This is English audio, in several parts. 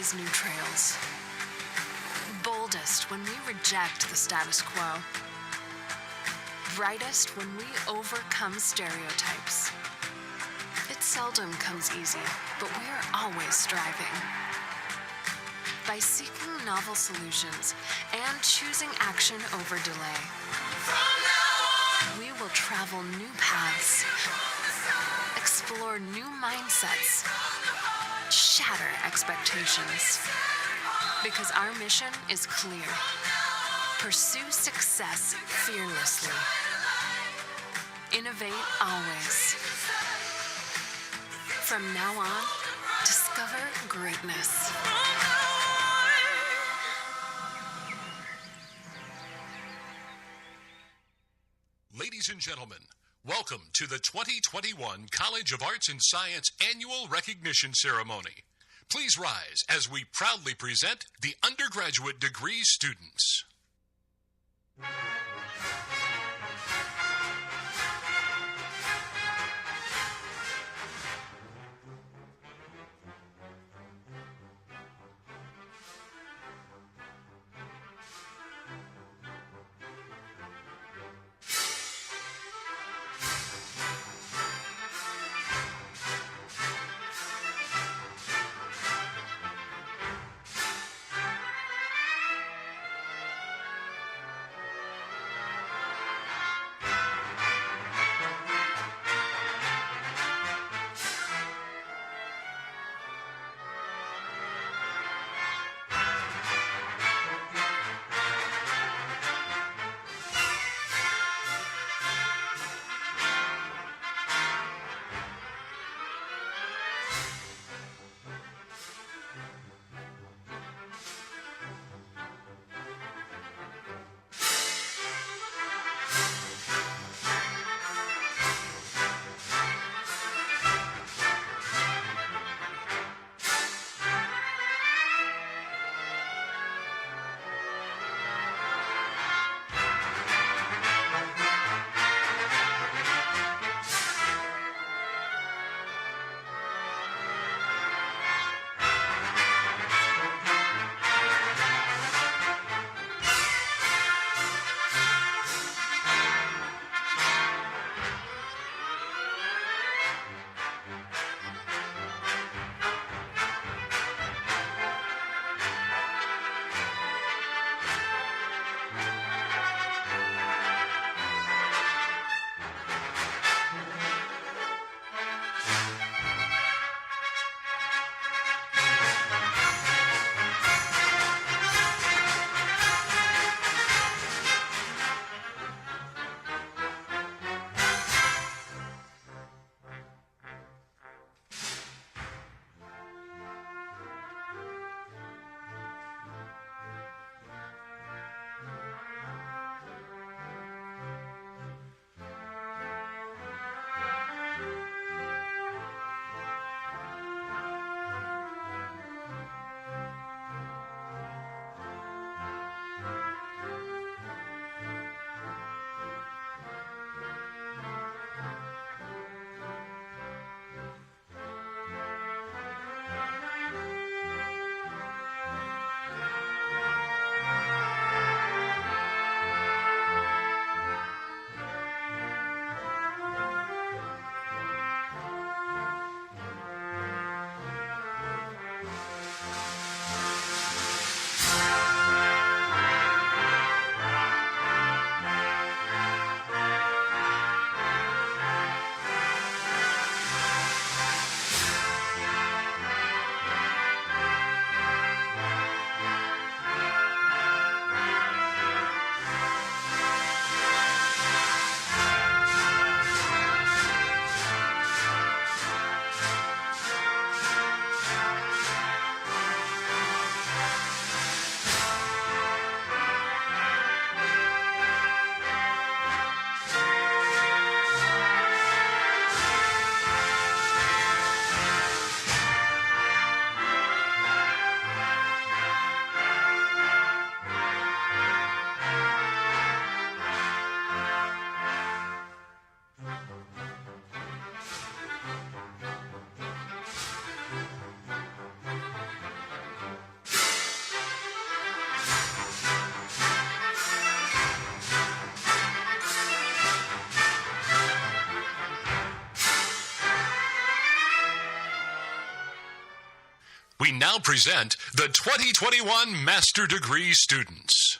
blaze new trails. Boldest when we reject the status quo. Brightest when we overcome stereotypes. It seldom comes easy, but we are always striving. By seeking novel solutions and choosing action over delay, we will travel new paths, explore new mindsets, shatter expectations. Because our mission is clear. Pursue success fearlessly. Innovate always. From now on, discover greatness. Ladies and gentlemen, welcome to the 2021 College of Arts and Science Annual Recognition Ceremony. Please rise as we proudly present the undergraduate degree students. now present the 2021 Master Degree students.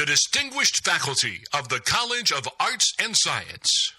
The distinguished faculty of the College of Arts and Science.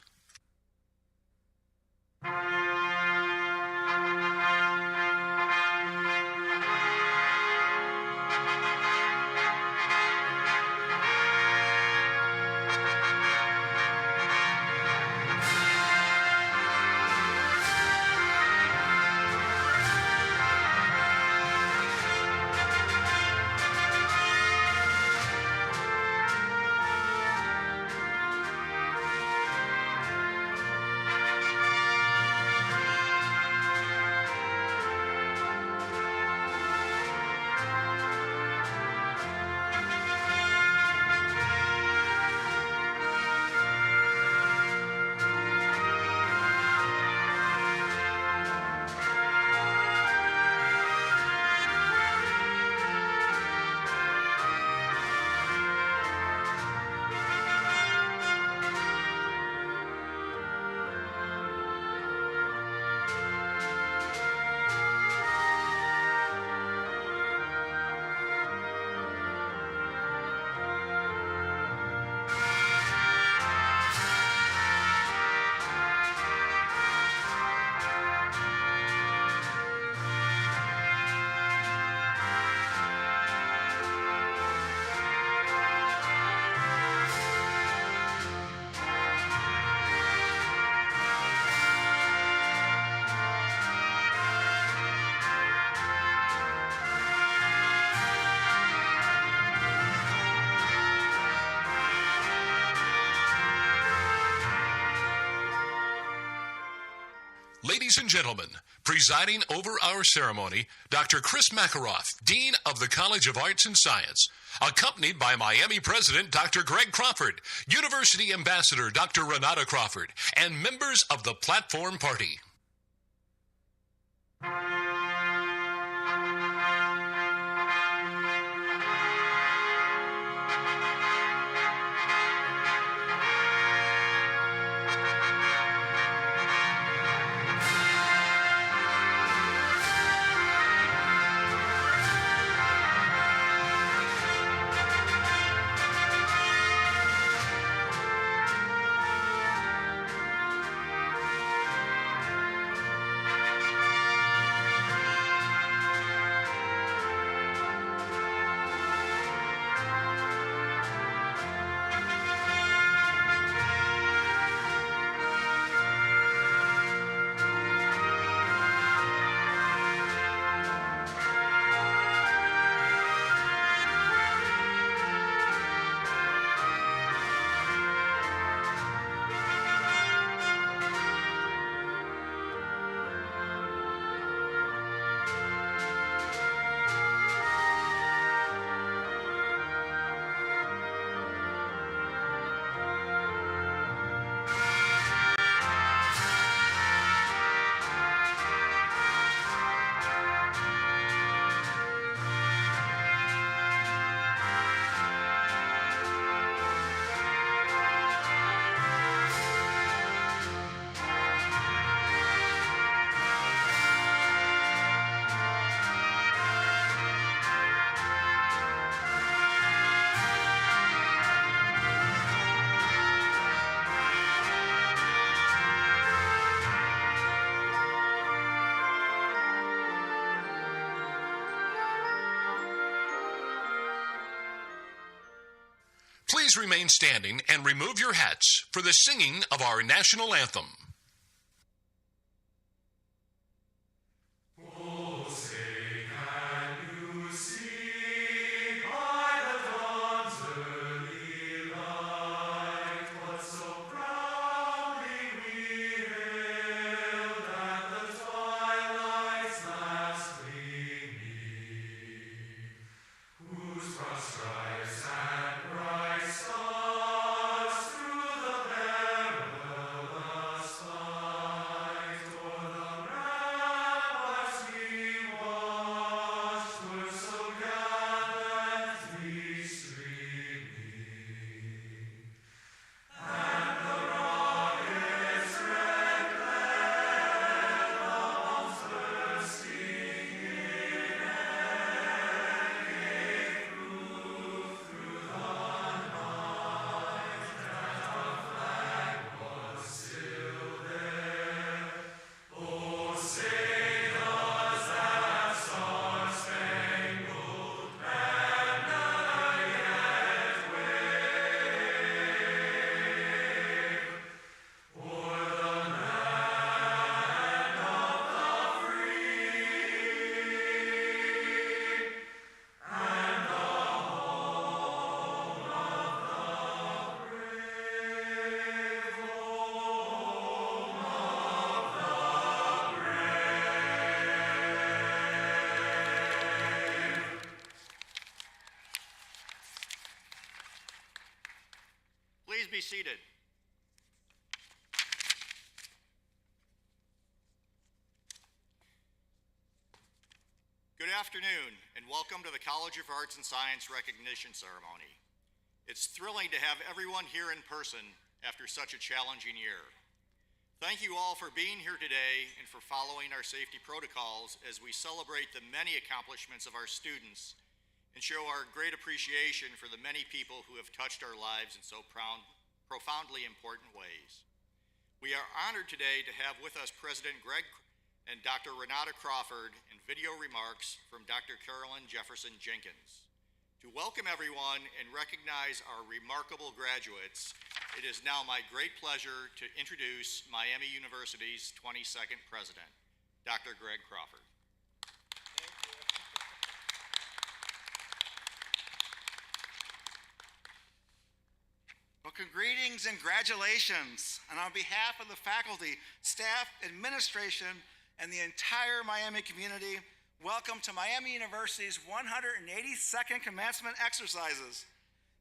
Ladies and gentlemen, presiding over our ceremony, Dr. Chris Makaroff, Dean of the College of Arts and Science, accompanied by Miami President Dr. Greg Crawford, University Ambassador Dr. Renata Crawford, and members of the Platform Party. Please remain standing and remove your hats for the singing of our national anthem. Please be seated. Good afternoon, and welcome to the College of Arts and Science recognition ceremony. It's thrilling to have everyone here in person after such a challenging year. Thank you all for being here today and for following our safety protocols as we celebrate the many accomplishments of our students and show our great appreciation for the many people who have touched our lives in so profoundly important ways. We are honored today to have with us President Greg and Dr. Renata Crawford and video remarks from Dr. Carolyn Jefferson-Jenkins. To welcome everyone and recognize our remarkable graduates, it is now my great pleasure to introduce Miami University's 22nd president, Dr. Greg Crawford. Well, greetings and congratulations. And on behalf of the faculty, staff, administration, and the entire Miami community, welcome to Miami University's 182nd commencement exercises.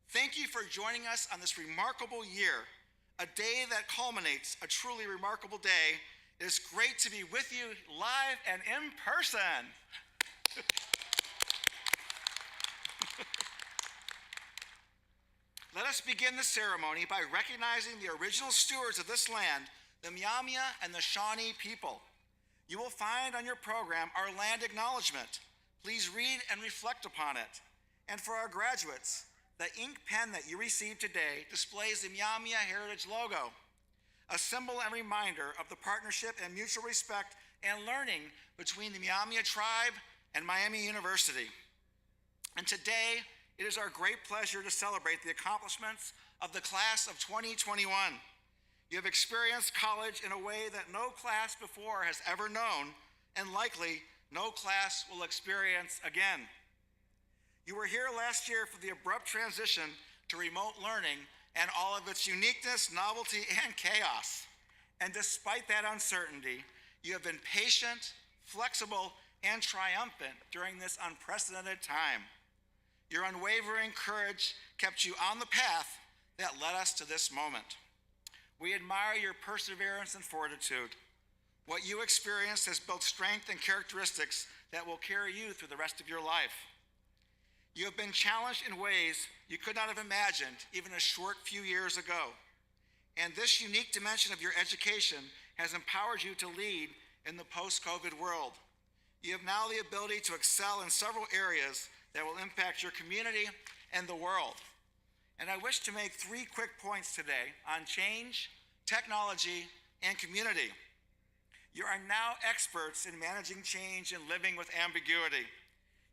Thank you for joining us on this remarkable year, a day that culminates a truly remarkable day. It is great to be with you live and in person. Let us begin the ceremony by recognizing the original stewards of this land, the Myaamia and the Shawnee people. You will find on your program our land acknowledgement. Please read and reflect upon it. And for our graduates, the ink pen that you received today displays the Myaamia Heritage logo, a symbol and reminder of the partnership and mutual respect and learning between the Myaamia tribe and Miami University. And today, it is our great pleasure to celebrate the accomplishments of the class of 2021. You have experienced college in a way that no class before has ever known, and likely no class will experience again. You were here last year for the abrupt transition to remote learning and all of its uniqueness, novelty, and chaos. And despite that uncertainty, you have been patient, flexible, and triumphant during this unprecedented time. Your unwavering courage kept you on the path that led us to this moment. We admire your perseverance and fortitude. What you experienced has built strength and characteristics that will carry you through the rest of your life. You have been challenged in ways you could not have imagined even a short few years ago. And this unique dimension of your education has empowered you to lead in the post-COVID world. You have now the ability to excel in several areas that will impact your community and the world. And I wish to make 3 quick points today on change, technology, and community. You are now experts in managing change and living with ambiguity.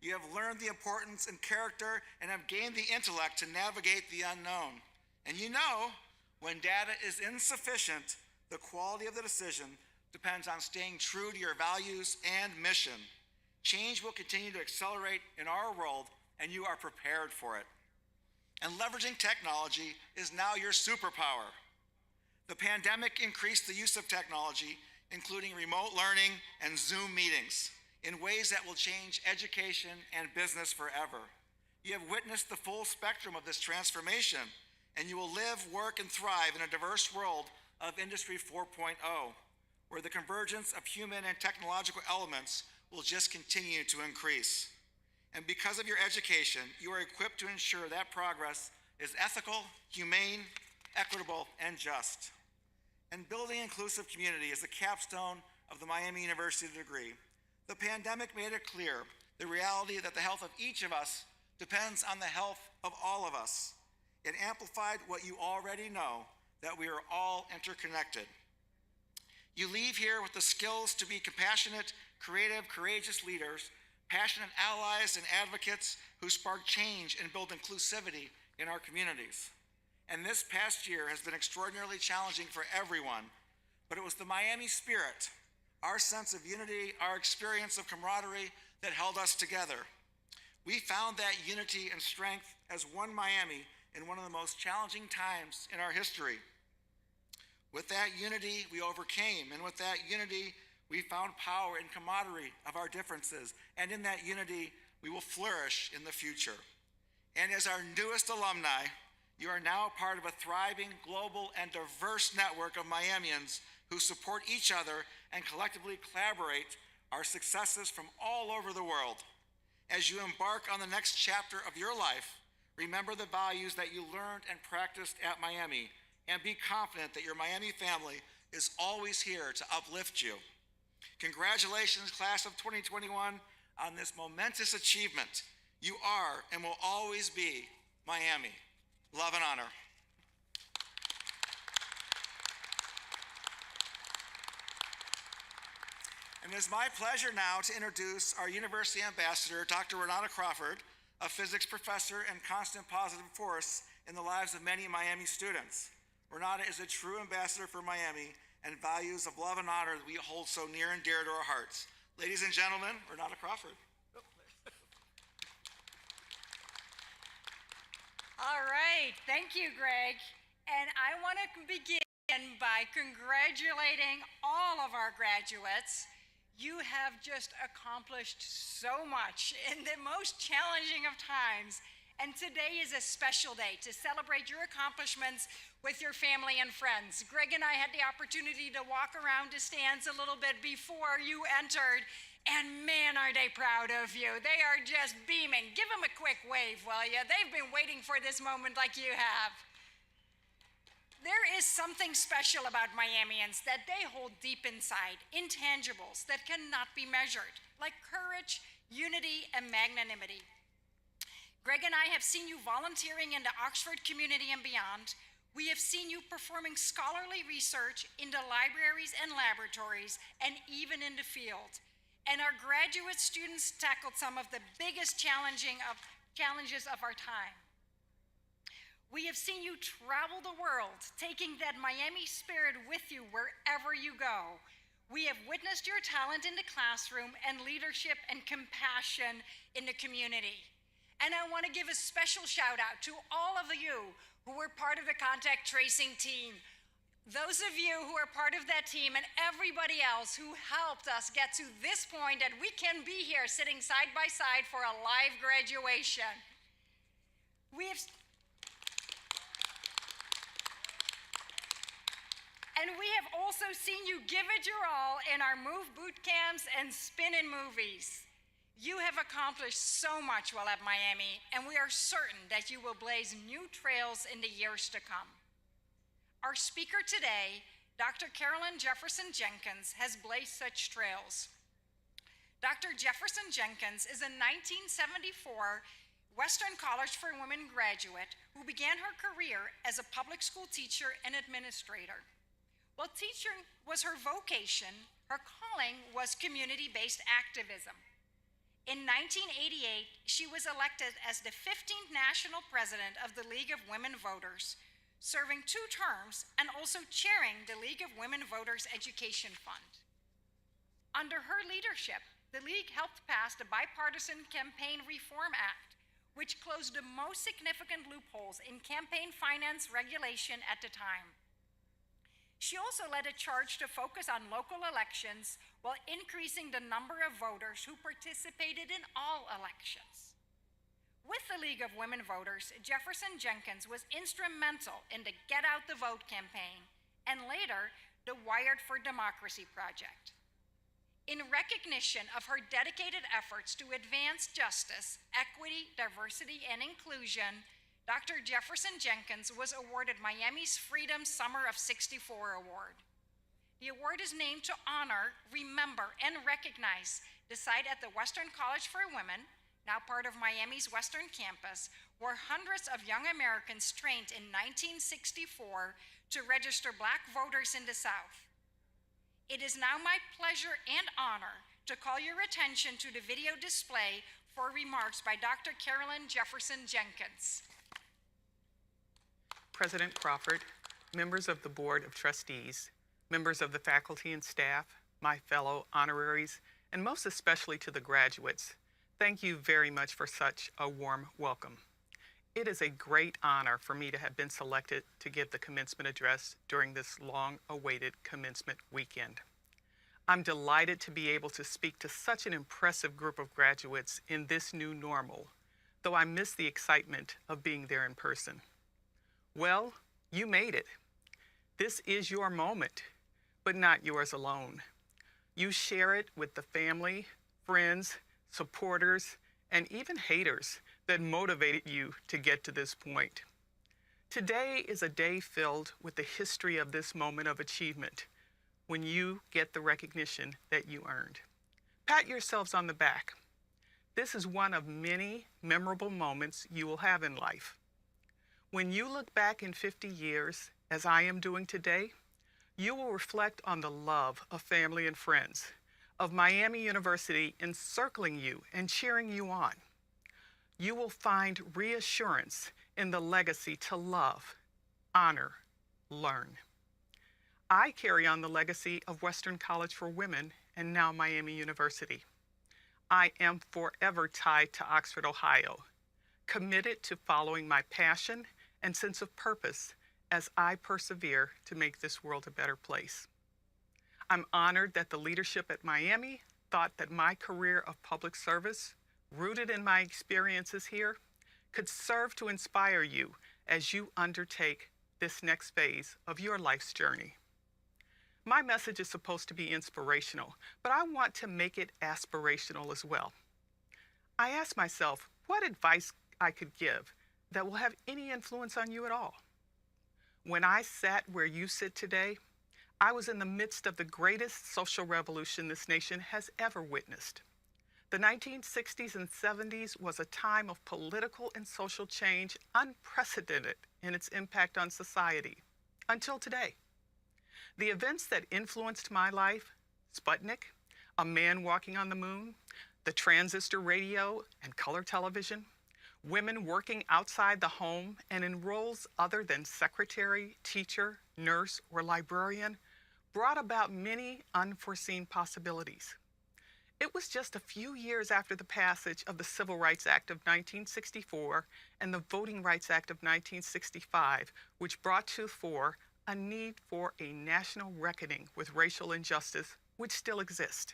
You have learned the importance and character and have gained the intellect to navigate the unknown. And you know, when data is insufficient, the quality of the decision depends on staying true to your values and mission. Change will continue to accelerate in our world, and you are prepared for it. And leveraging technology is now your superpower. The pandemic increased the use of technology, including remote learning and Zoom meetings, in ways that will change education and business forever. You have witnessed the full spectrum of this transformation, and you will live, work, and thrive in a diverse world of Industry 4.0, where the convergence of human and technological elements will just continue to increase. And because of your education, you are equipped to ensure that progress is ethical, humane, equitable, and just. And building inclusive community is the capstone of the Miami University degree. The pandemic made it clear the reality that the health of each of us depends on the health of all of us. It amplified what you already know, that we are all interconnected. You leave here with the skills to be compassionate, creative, courageous leaders, passionate allies and advocates who spark change and build inclusivity in our communities. And this past year has been extraordinarily challenging for everyone, but it was the Miami spirit, our sense of unity, our experience of camaraderie that held us together. We found that unity and strength as one Miami in one of the most challenging times in our history. With that unity, we overcame, and with that unity, we found power and camaraderie of our differences, and in that unity, we will flourish in the future. And as our newest alumni, you are now part of a thriving, global, and diverse network of Miamians who support each other and collectively collaborate our successes from all over the world. As you embark on the next chapter of your life, remember the values that you learned and practiced at Miami, and be confident that your Miami family is always here to uplift you. Congratulations, class of 2021, on this momentous achievement. You are and will always be Miami. Love and honor. And it is my pleasure now to introduce our University Ambassador, Dr. Renata Crawford, a physics professor and constant positive force in the lives of many Miami students. Renata is a true ambassador for Miami and values of love and honor that we hold so near and dear to our hearts. Ladies and gentlemen, Renata Crawford. All right, thank you, Greg. And I want to begin by congratulating all of our graduates. You have just accomplished so much in the most challenging of times. And today is a special day to celebrate your accomplishments with your family and friends. Greg and I had the opportunity to walk around the stands a little bit before you entered, and man, are they proud of you. They are just beaming. Give them a quick wave, will you? They've been waiting for this moment like you have. There is something special about Miamians that they hold deep inside, intangibles that cannot be measured, like courage, unity, and magnanimity. Greg and I have seen you volunteering in the Oxford community and beyond. We have seen you performing scholarly research in the libraries and laboratories, and even in the field. And our graduate students tackled some of the biggest challenges of our time. We have seen you travel the world, taking that Miami spirit with you wherever you go. We have witnessed your talent in the classroom and leadership and compassion in the community. And I want to give a special shout out to all of you who were part of the contact tracing team. Those of you who are part of that team and everybody else who helped us get to this point that we can be here sitting side by side for a live graduation. And we have also seen you give it your all in our Move boot camps and spin-in movies. You have accomplished so much while at Miami, and we are certain that you will blaze new trails in the years to come. Our speaker today, Dr. Carolyn Jefferson-Jenkins, has blazed such trails. Dr. Jefferson-Jenkins is a 1974 Western College for Women graduate who began her career as a public school teacher and administrator. While teaching was her vocation, her calling was community-based activism. In 1988, she was elected as the 15th national president of the League of Women Voters, serving 2 terms and also chairing the League of Women Voters Education Fund. Under her leadership, the League helped pass the Bipartisan Campaign Reform Act, which closed the most significant loopholes in campaign finance regulation at the time. She also led a charge to focus on local elections while increasing the number of voters who participated in all elections. With the League of Women Voters, Jefferson-Jenkins was instrumental in the Get Out the Vote campaign and later the Wired for Democracy project. In recognition of her dedicated efforts to advance justice, equity, diversity, and inclusion, Dr. Jefferson-Jenkins was awarded Miami's Freedom Summer of '64 Award. The award is named to honor, remember, and recognize the site at the Western College for Women, now part of Miami's Western Campus, where hundreds of young Americans trained in 1964 to register Black voters in the South. It is now my pleasure and honor to call your attention to the video display for remarks by Dr. Carolyn Jefferson-Jenkins. President Crawford, members of the Board of Trustees, members of the faculty and staff, my fellow honoraries, and most especially to the graduates, thank you very much for such a warm welcome. It is a great honor for me to have been selected to give the commencement address during this long-awaited commencement weekend. I'm delighted to be able to speak to such an impressive group of graduates in this new normal, though I miss the excitement of being there in person. Well, you made it. This is your moment, but not yours alone. You share it with the family, friends, supporters, and even haters that motivated you to get to this point. Today is a day filled with the history of this moment of achievement when you get the recognition that you earned. Pat yourselves on the back. This is one of many memorable moments you will have in life. When you look back in 50 years, as I am doing today, you will reflect on the love of family and friends, of Miami University encircling you and cheering you on. You will find reassurance in the legacy to love, honor, learn. I carry on the legacy of Western College for Women and now Miami University. I am forever tied to Oxford, Ohio, committed to following my passion and sense of purpose as I persevere to make this world a better place. I'm honored that the leadership at Miami thought that my career of public service, rooted in my experiences here, could serve to inspire you as you undertake this next phase of your life's journey. My message is supposed to be inspirational, but I want to make it aspirational as well. I asked myself what advice I could give that will have any influence on you at all. When I sat where you sit today, I was in the midst of the greatest social revolution this nation has ever witnessed. The 1960s and 70s was a time of political and social change unprecedented in its impact on society, until today. The events that influenced my life, Sputnik, a man walking on the moon, the transistor radio and color television, women working outside the home and in roles other than secretary, teacher, nurse, or librarian, brought about many unforeseen possibilities. It was just a few years after the passage of the Civil Rights Act of 1964 and the Voting Rights Act of 1965, which brought to the fore a need for a national reckoning with racial injustice, which still exists.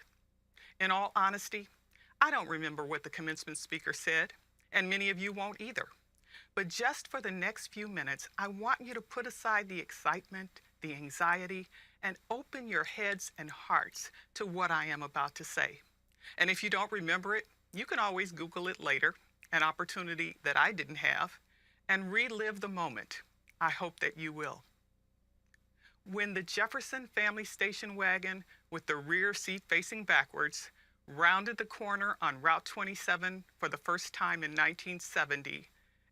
In all honesty, I don't remember what the commencement speaker said, and many of you won't either. But just for the next few minutes, I want you to put aside the excitement, the anxiety, and open your heads and hearts to what I am about to say. And if you don't remember it, you can always Google it later, an opportunity that I didn't have, and relive the moment. I hope that you will. When the Jefferson family station wagon with the rear seat facing backwards rounded the corner on Route 27 for the first time in 1970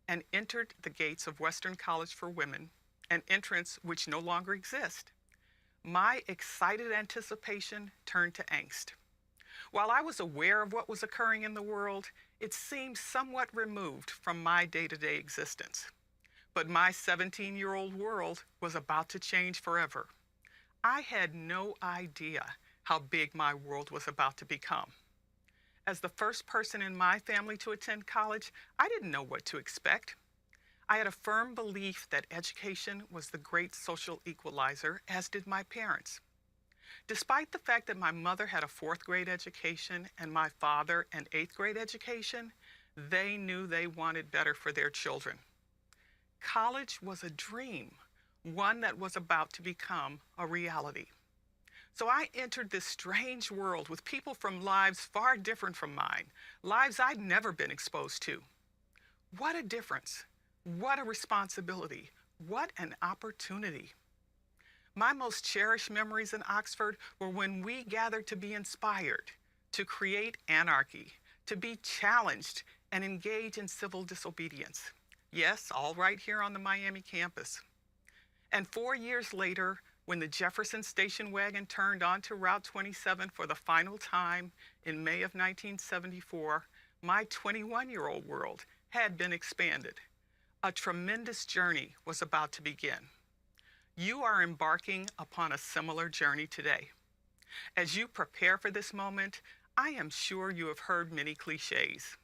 and entered the gates of Western College for Women, an entrance which no longer exists, my excited anticipation turned to angst. While I was aware of what was occurring in the world, it seemed somewhat removed from my day-to-day existence. But my 17-year-old world was about to change forever. I had no idea how big my world was about to become. As the first person in my family to attend college, I didn't know what to expect. I had a firm belief that education was the great social equalizer, as did my parents. Despite the fact that my mother had a 4th grade education and my father an 8th grade education, they knew they wanted better for their children. College was a dream, one that was about to become a reality. So I entered this strange world with people from lives far different from mine, lives I'd never been exposed to. What a difference. What a responsibility. What an opportunity. My most cherished memories in Oxford were when we gathered to be inspired, to create anarchy, to be challenged and engage in civil disobedience. Yes, all right here on the Miami campus. And 4 years later, when the Jefferson station wagon turned onto Route 27 for the final time in May of 1974, my 21-year-old world had been expanded. A tremendous journey was about to begin. You are embarking upon a similar journey today. As you prepare for this moment, I am sure you have heard many cliches.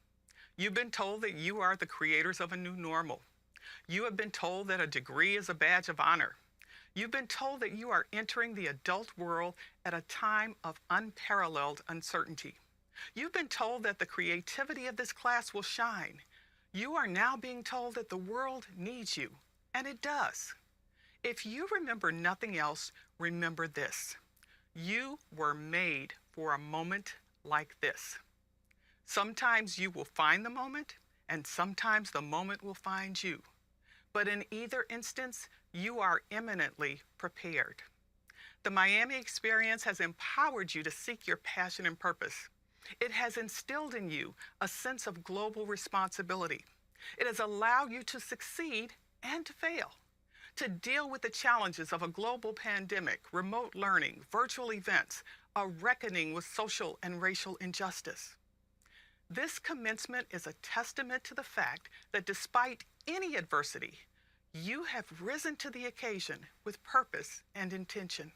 You've been told that you are the creators of a new normal. You have been told that a degree is a badge of honor. You've been told that you are entering the adult world at a time of unparalleled uncertainty. You've been told that the creativity of this class will shine. You are now being told that the world needs you, and it does. If you remember nothing else, remember this. You were made for a moment like this. Sometimes you will find the moment, and sometimes the moment will find you. But in either instance, you are eminently prepared. The Miami experience has empowered you to seek your passion and purpose. It has instilled in you a sense of global responsibility. It has allowed you to succeed and to fail, to deal with the challenges of a global pandemic, remote learning, virtual events, a reckoning with social and racial injustice. This commencement is a testament to the fact that despite any adversity, you have risen to the occasion with purpose and intention.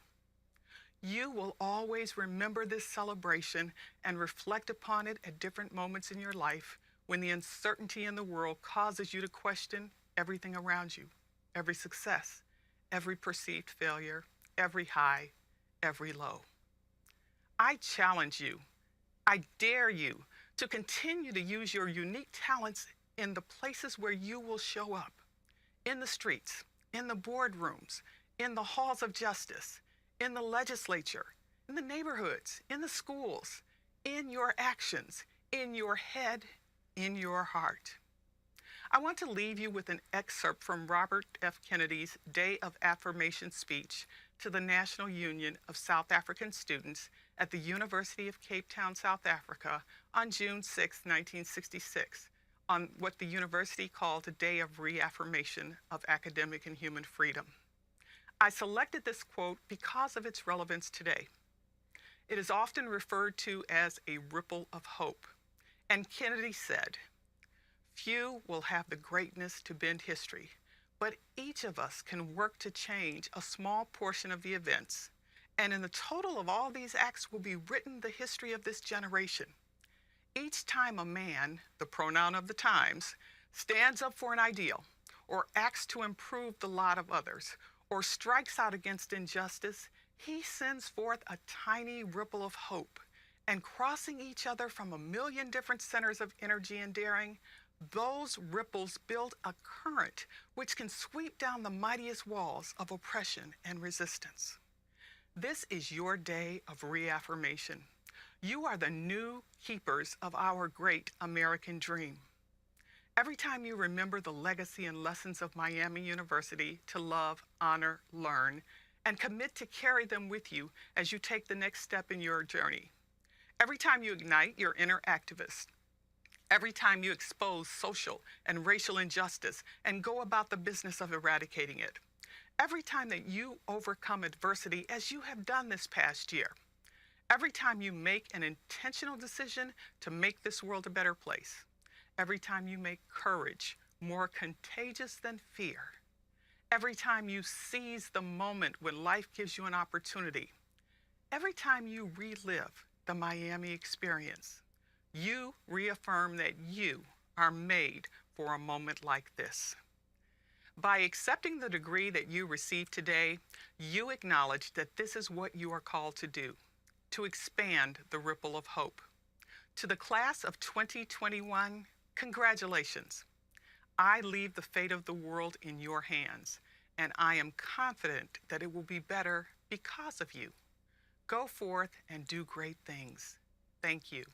You will always remember this celebration and reflect upon it at different moments in your life when the uncertainty in the world causes you to question everything around you, every success, every perceived failure, every high, every low. I challenge you, I dare you to continue to use your unique talents in the places where you will show up, in the streets, in the boardrooms, in the halls of justice, in the legislature, in the neighborhoods, in the schools, in your actions, in your head, in your heart. I want to leave you with an excerpt from Robert F. Kennedy's Day of Affirmation speech to the National Union of South African Students at the University of Cape Town, South Africa on June 6, 1966, on what the university called a Day of Reaffirmation of Academic and Human Freedom. I selected this quote because of its relevance today. It is often referred to as a ripple of hope. And Kennedy said, "Few will have the greatness to bend history, but each of us can work to change a small portion of the events. And in the total of all these acts will be written the history of this generation. Each time a man, the pronoun of the times, stands up for an ideal, or acts to improve the lot of others, or strikes out against injustice, he sends forth a tiny ripple of hope, and crossing each other from a million different centers of energy and daring, those ripples build a current which can sweep down the mightiest walls of oppression and resistance." This is your day of reaffirmation. You are the new keepers of our great American dream. Every time you remember the legacy and lessons of Miami University to love, honor, learn, and commit to carry them with you as you take the next step in your journey. Every time you ignite your inner activist. Every time you expose social and racial injustice and go about the business of eradicating it. Every time that you overcome adversity as you have done this past year. Every time you make an intentional decision to make this world a better place, every time you make courage more contagious than fear, every time you seize the moment when life gives you an opportunity, every time you relive the Miami experience, you reaffirm that you are made for a moment like this. By accepting the degree that you received today, you acknowledge that this is what you are called to do, to expand the ripple of hope. To the class of 2021, congratulations. I leave the fate of the world in your hands, and I am confident that it will be better because of you. Go forth and do great things. Thank you.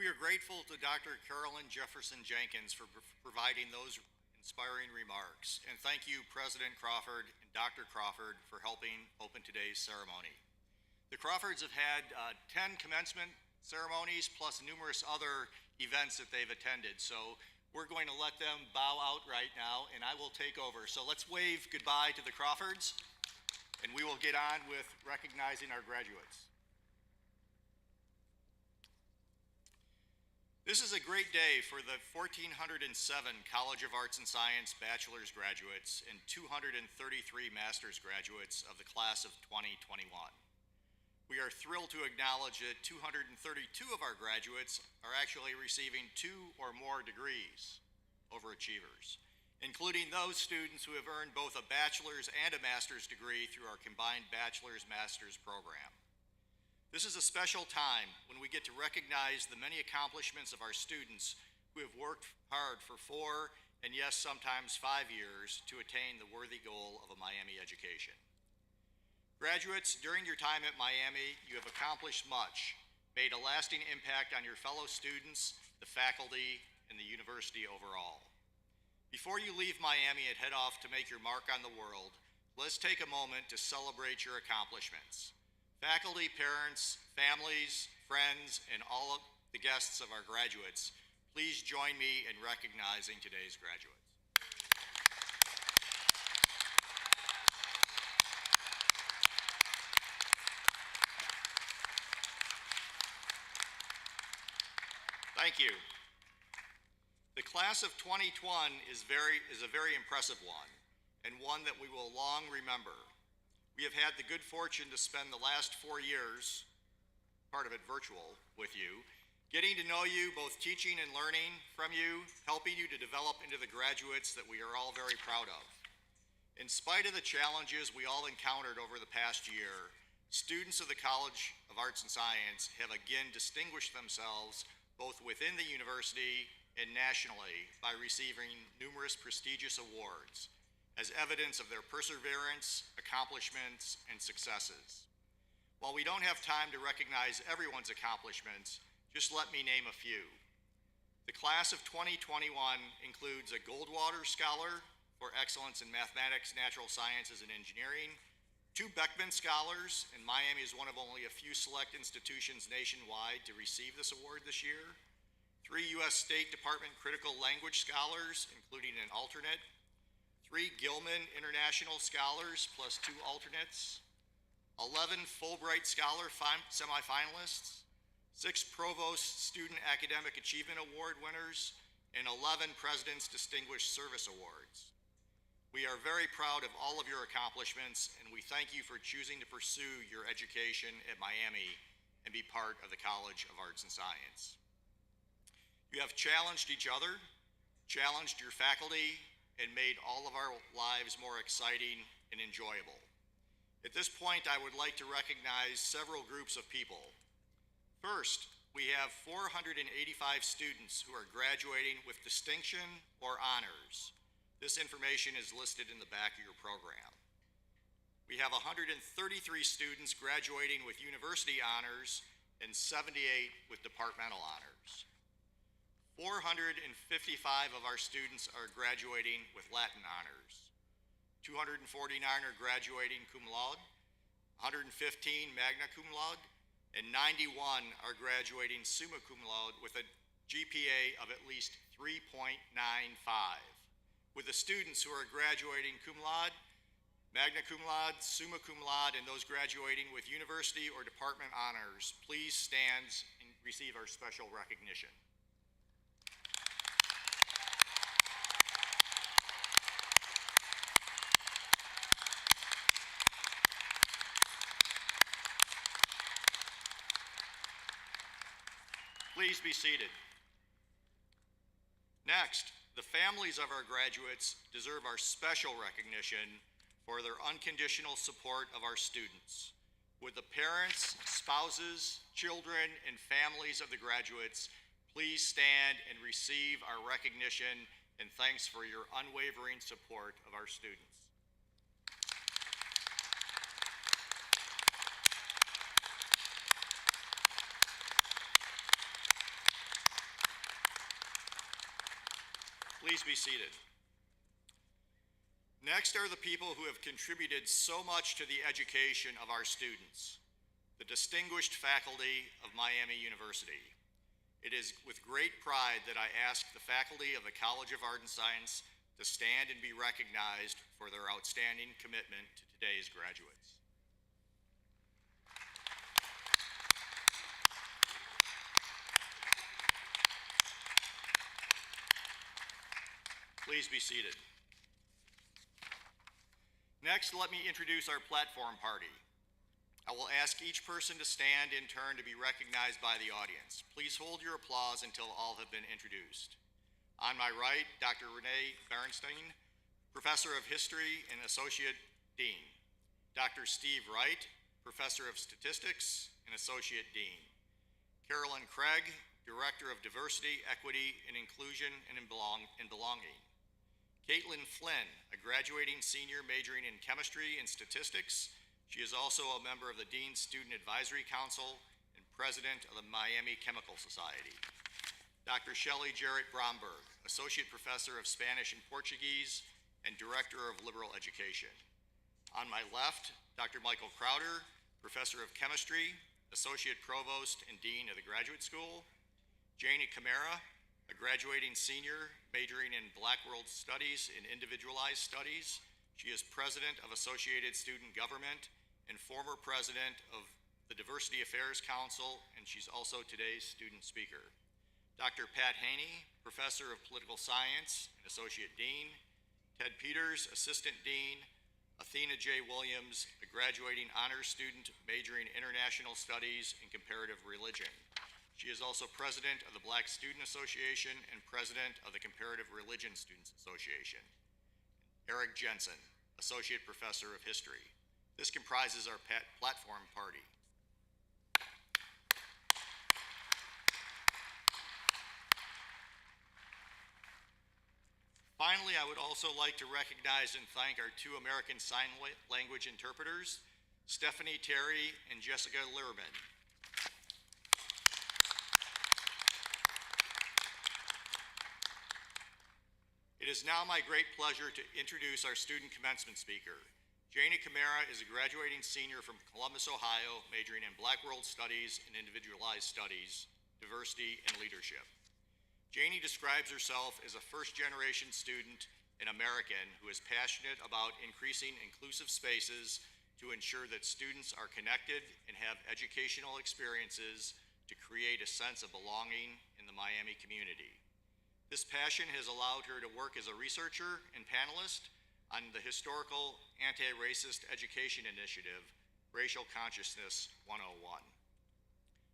We are grateful to Dr. Carolyn Jefferson-Jenkins for providing those inspiring remarks. And thank you, President Crawford and Dr. Crawford, for helping open today's ceremony. The Crawfords have had 10 commencement ceremonies plus numerous other events that they've attended. So we're going to let them bow out right now, and I will take over. So let's wave goodbye to the Crawfords, and we will get on with recognizing our graduates. This is a great day for the 1,407 College of Arts and Science bachelor's graduates and 233 master's graduates of the class of 2021. We are thrilled to acknowledge that 232 of our graduates are actually receiving 2 or more degrees, overachievers, including those students who have earned both a bachelor's and a master's degree through our combined bachelor's-master's program. This is a special time when we get to recognize the many accomplishments of our students who have worked hard for 4 and yes, sometimes 5 years to attain the worthy goal of a Miami education. Graduates, during your time at Miami, you have accomplished much, made a lasting impact on your fellow students, the faculty, and the university overall. Before you leave Miami and head off to make your mark on the world, let's take a moment to celebrate your accomplishments. Faculty, parents, families, friends, and all of the guests of our graduates, please join me in recognizing today's graduates. Thank you. The class of 2021 is a very impressive one, and one that we will long remember. We have had the good fortune to spend the last 4 years, part of it virtual, with you, getting to know you, both teaching and learning from you, helping you to develop into the graduates that we are all very proud of. In spite of the challenges we all encountered over the past year, students of the College of Arts and Science have again distinguished themselves both within the university and nationally by receiving numerous prestigious awards as evidence of their perseverance, accomplishments, and successes. While we don't have time to recognize everyone's accomplishments, just let me name a few. The class of 2021 includes a Goldwater Scholar for excellence in mathematics, natural sciences, and engineering, 2 Beckman Scholars, and Miami is one of only a few select institutions nationwide to receive this award this year, 3 U.S. State Department Critical Language Scholars, including an alternate, 3 Gilman International Scholars plus 2 alternates, 11 Fulbright Scholar semifinalists, 6 Provost Student Academic Achievement Award winners, and 11 President's Distinguished Service Awards. We are very proud of all of your accomplishments, and we thank you for choosing to pursue your education at Miami and be part of the College of Arts and Science. You have challenged each other, challenged your faculty, and made all of our lives more exciting and enjoyable. At this point, I would like to recognize several groups of people. First, we have 485 students who are graduating with distinction or honors. This information is listed in the back of your program. We have 133 students graduating with university honors and 78 with departmental honors. 455 of our students are graduating with Latin honors. 249 are graduating cum laude, 115 magna cum laude, and 91 are graduating summa cum laude with a GPA of at least 3.95. With the students who are graduating cum laude, magna cum laude, summa cum laude, and those graduating with university or department honors, please stand and receive our special recognition. Please be seated. Next, the families of our graduates deserve our special recognition for their unconditional support of our students. Would the parents, spouses, children, and families of the graduates please stand and receive our recognition and thanks for your unwavering support of our students. Please be seated. Next are the people who have contributed so much to the education of our students, the distinguished faculty of Miami University. It is with great pride that I ask the faculty of the College of Art and Science to stand and be recognized for their outstanding commitment to today's graduates. Please be seated. Next, let me introduce our platform party. I will ask each person to stand in turn to be recognized by the audience. Please hold your applause until all have been introduced. On my right, Dr. Renee Bernstein, Professor of History and Associate Dean. Dr. Steve Wright, Professor of Statistics and Associate Dean. Carolyn Craig, Director of Diversity, Equity, and Inclusion and Belonging. Caitlin Flynn, a graduating senior majoring in chemistry and statistics. She is also a member of the Dean's Student Advisory Council and president of the Miami Chemical Society. Dr. Shelley Jarrett Bromberg, Associate Professor of Spanish and Portuguese and Director of Liberal Education. On my left, Dr. Michael Crowder, Professor of Chemistry, Associate Provost and Dean of the Graduate School. Janie Camara, a graduating senior majoring in Black World Studies and Individualized Studies. She is President of Associated Student Government and former President of the Diversity Affairs Council, and she's also today's student speaker. Dr. Pat Haney, Professor of Political Science and Associate Dean. Ted Peters, Assistant Dean. Athena J. Williams, a graduating honors student majoring in International Studies and Comparative Religion. She is also president of the Black Student Association and president of the Comparative Religion Students Association. Eric Jensen, associate professor of history. This comprises our platform party. Finally, I would also like to recognize and thank our two American Sign Language interpreters, Stephanie Terry and Jessica Lierman. It is now my great pleasure to introduce our student commencement speaker. Janie Camara is a graduating senior from Columbus, Ohio, majoring in Black World Studies and Individualized Studies, Diversity, and Leadership. Janie describes herself as a first-generation student and American who is passionate about increasing inclusive spaces to ensure that students are connected and have educational experiences to create a sense of belonging in the Miami community. This passion has allowed her to work as a researcher and panelist on the historical anti-racist education initiative, Racial Consciousness 101.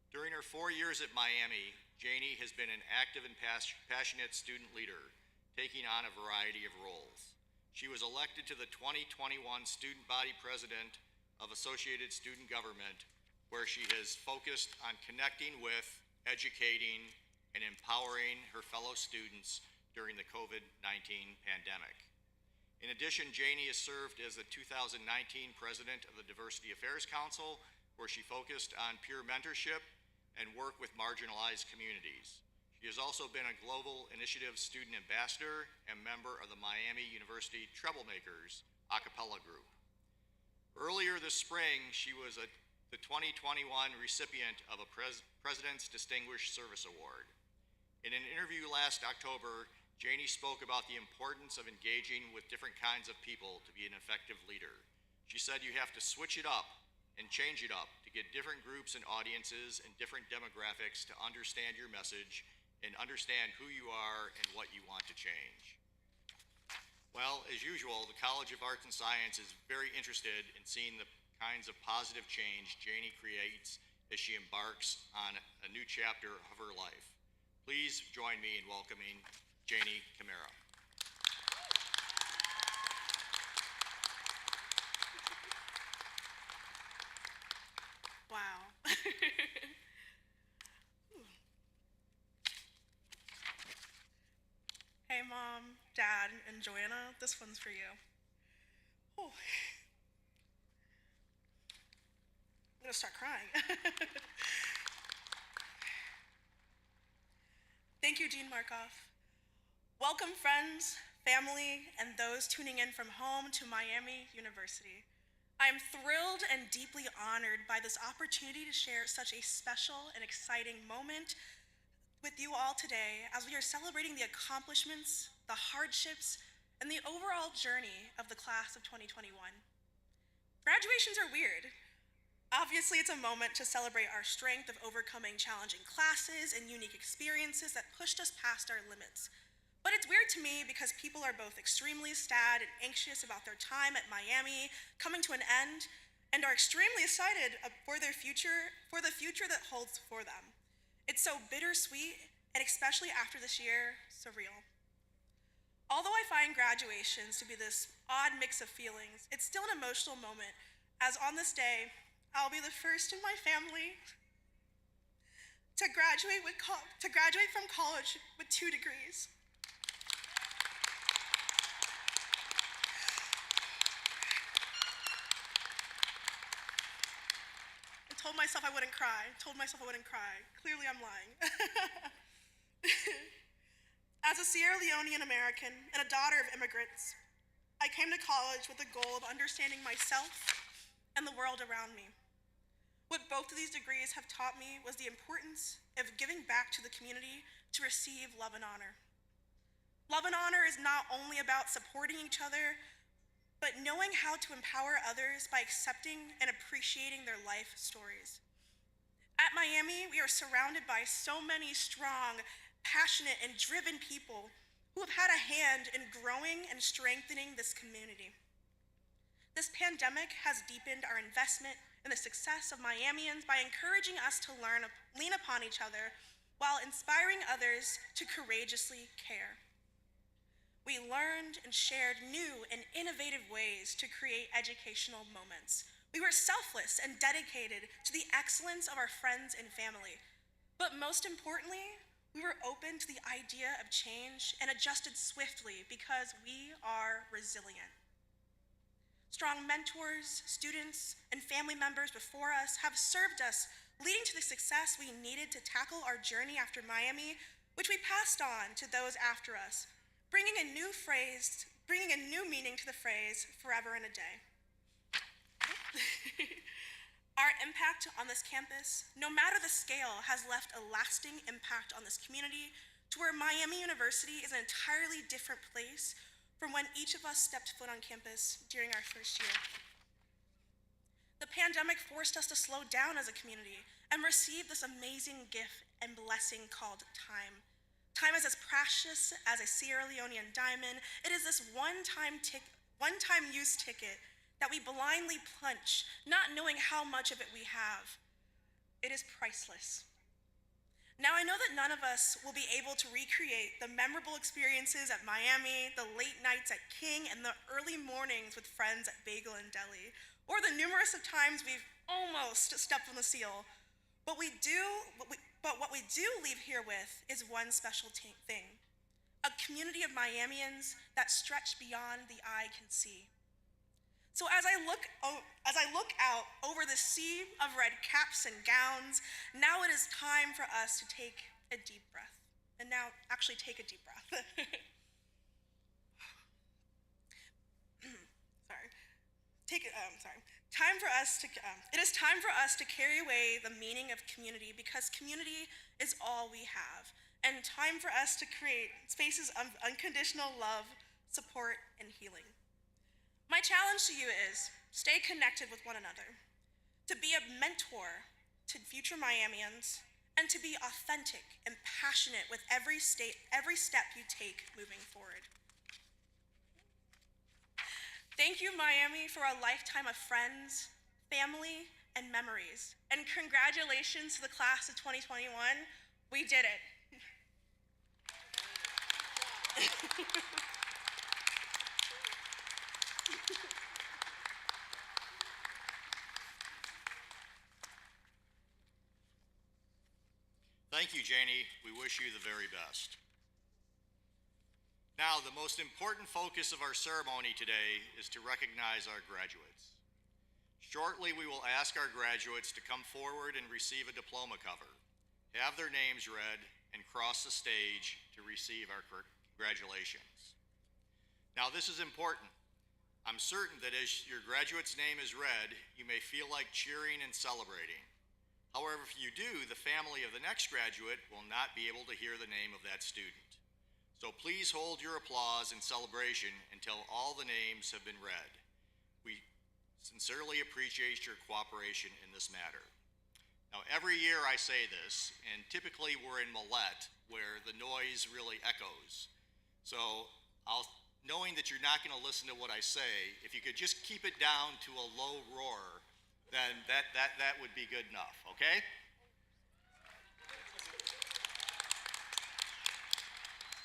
During her 4 years at Miami, Janie has been an active and passionate student leader, taking on a variety of roles. She was elected to the 2021 Student Body President of Associated Student Government, where she has focused on connecting with, educating, and empowering her fellow students during the COVID-19 pandemic. In addition, Janie has served as the 2019 President of the Diversity Affairs Council, where she focused on peer mentorship and work with marginalized communities. She has also been a Global Initiative Student Ambassador and member of the Miami University Troublemakers a cappella group. Earlier this spring, she was the 2021 recipient of a President's Distinguished Service Award. In an interview last October, Janie spoke about the importance of engaging with different kinds of people to be an effective leader. She said you have to switch it up and change it up to get different groups and audiences and different demographics to understand your message and understand who you are and what you want to change. Well, as usual, the College of Arts and Science is very interested in seeing the kinds of positive change Janie creates as she embarks on a new chapter of her life. Please join me in welcoming Janie Camara. Wow. Hey, Mom, Dad, and Joanna, this one's for you. Oh. I'm gonna start crying. Thank you, Dean Markoff. Welcome, friends, family, and those tuning in from home to Miami University. I am thrilled and deeply honored by this opportunity to share such a special and exciting moment with you all today as we are celebrating the accomplishments, the hardships, and the overall journey of the class of 2021. Graduations are weird. Obviously, it's a moment to celebrate our strength of overcoming challenging classes and unique experiences that pushed us past our limits. But it's weird to me because people are both extremely sad and anxious about their time at Miami coming to an end, and are extremely excited for the future that holds for them. It's so bittersweet, and especially after this year, surreal. Although I find graduations to be this odd mix of feelings, it's still an emotional moment, as on this day, I'll be the first in my family to graduate from college with 2 degrees. I told myself I wouldn't cry. Clearly I'm lying. As a Sierra Leonean American and a daughter of immigrants, I came to college with the goal of understanding myself and the world around me. What both of these degrees have taught me was the importance of giving back to the community to receive love and honor. Love and honor is not only about supporting each other, but knowing how to empower others by accepting and appreciating their life stories. At Miami, we are surrounded by so many strong, passionate, and driven people who have had a hand in growing and strengthening this community. This pandemic has deepened our investment in the success of Miamians by encouraging us to lean upon each other while inspiring others to courageously care. We learned and shared new and innovative ways to create educational moments. We were selfless and dedicated to the excellence of our friends and family. But most importantly, we were open to the idea of change and adjusted swiftly because we are resilient. Strong mentors, students, and family members before us have served us, leading to the success we needed to tackle our journey after Miami, which we passed on to those after us, bringing a new meaning to the phrase, forever and a day. Our impact on this campus, no matter the scale, has left a lasting impact on this community to where Miami University is an entirely different place from when each of us stepped foot on campus during our first year. The pandemic forced us to slow down as a community and receive this amazing gift and blessing called time. Time is as precious as a Sierra Leonean diamond. It is this one-time use ticket that we blindly punch, not knowing how much of it we have. It is priceless. Now, I know that none of us will be able to recreate the memorable experiences at Miami, the late nights at King, and the early mornings with friends at Bagel and Deli, or the numerous of times we've almost stepped on the seal. But what we do leave here with is one special thing: a community of Miamians that stretch beyond the eye can see. So as I look out over the sea of red caps and gowns, now it is time for us to take a deep breath. And now, actually take a deep breath. It is time for us to carry away the meaning of community, because community is all we have. and time for us to create spaces of unconditional love, support, and healing. My challenge to you is stay connected with one another, to be a mentor to future Miamians, and to be authentic and passionate with every step you take moving forward. Thank you, Miami, for a lifetime of friends, family, and memories. And congratulations to the class of 2021. We did it. Thank you, Janie. We wish you the very best. Now, the most important focus of our ceremony today is to recognize our graduates. Shortly, we will ask our graduates to come forward and receive a diploma cover, have their names read, and cross the stage to receive our congratulations. Now, this is important. I'm certain that as your graduate's name is read, you may feel like cheering and celebrating. However, if you do, the family of the next graduate will not be able to hear the name of that student. So please hold your applause and celebration until all the names have been read. We sincerely appreciate your cooperation in this matter. Now, every year I say this, and typically we're in Millette, where the noise really echoes. So knowing that you're not going to listen to what I say, if you could just keep it down to a low roar, then that would be good enough, okay?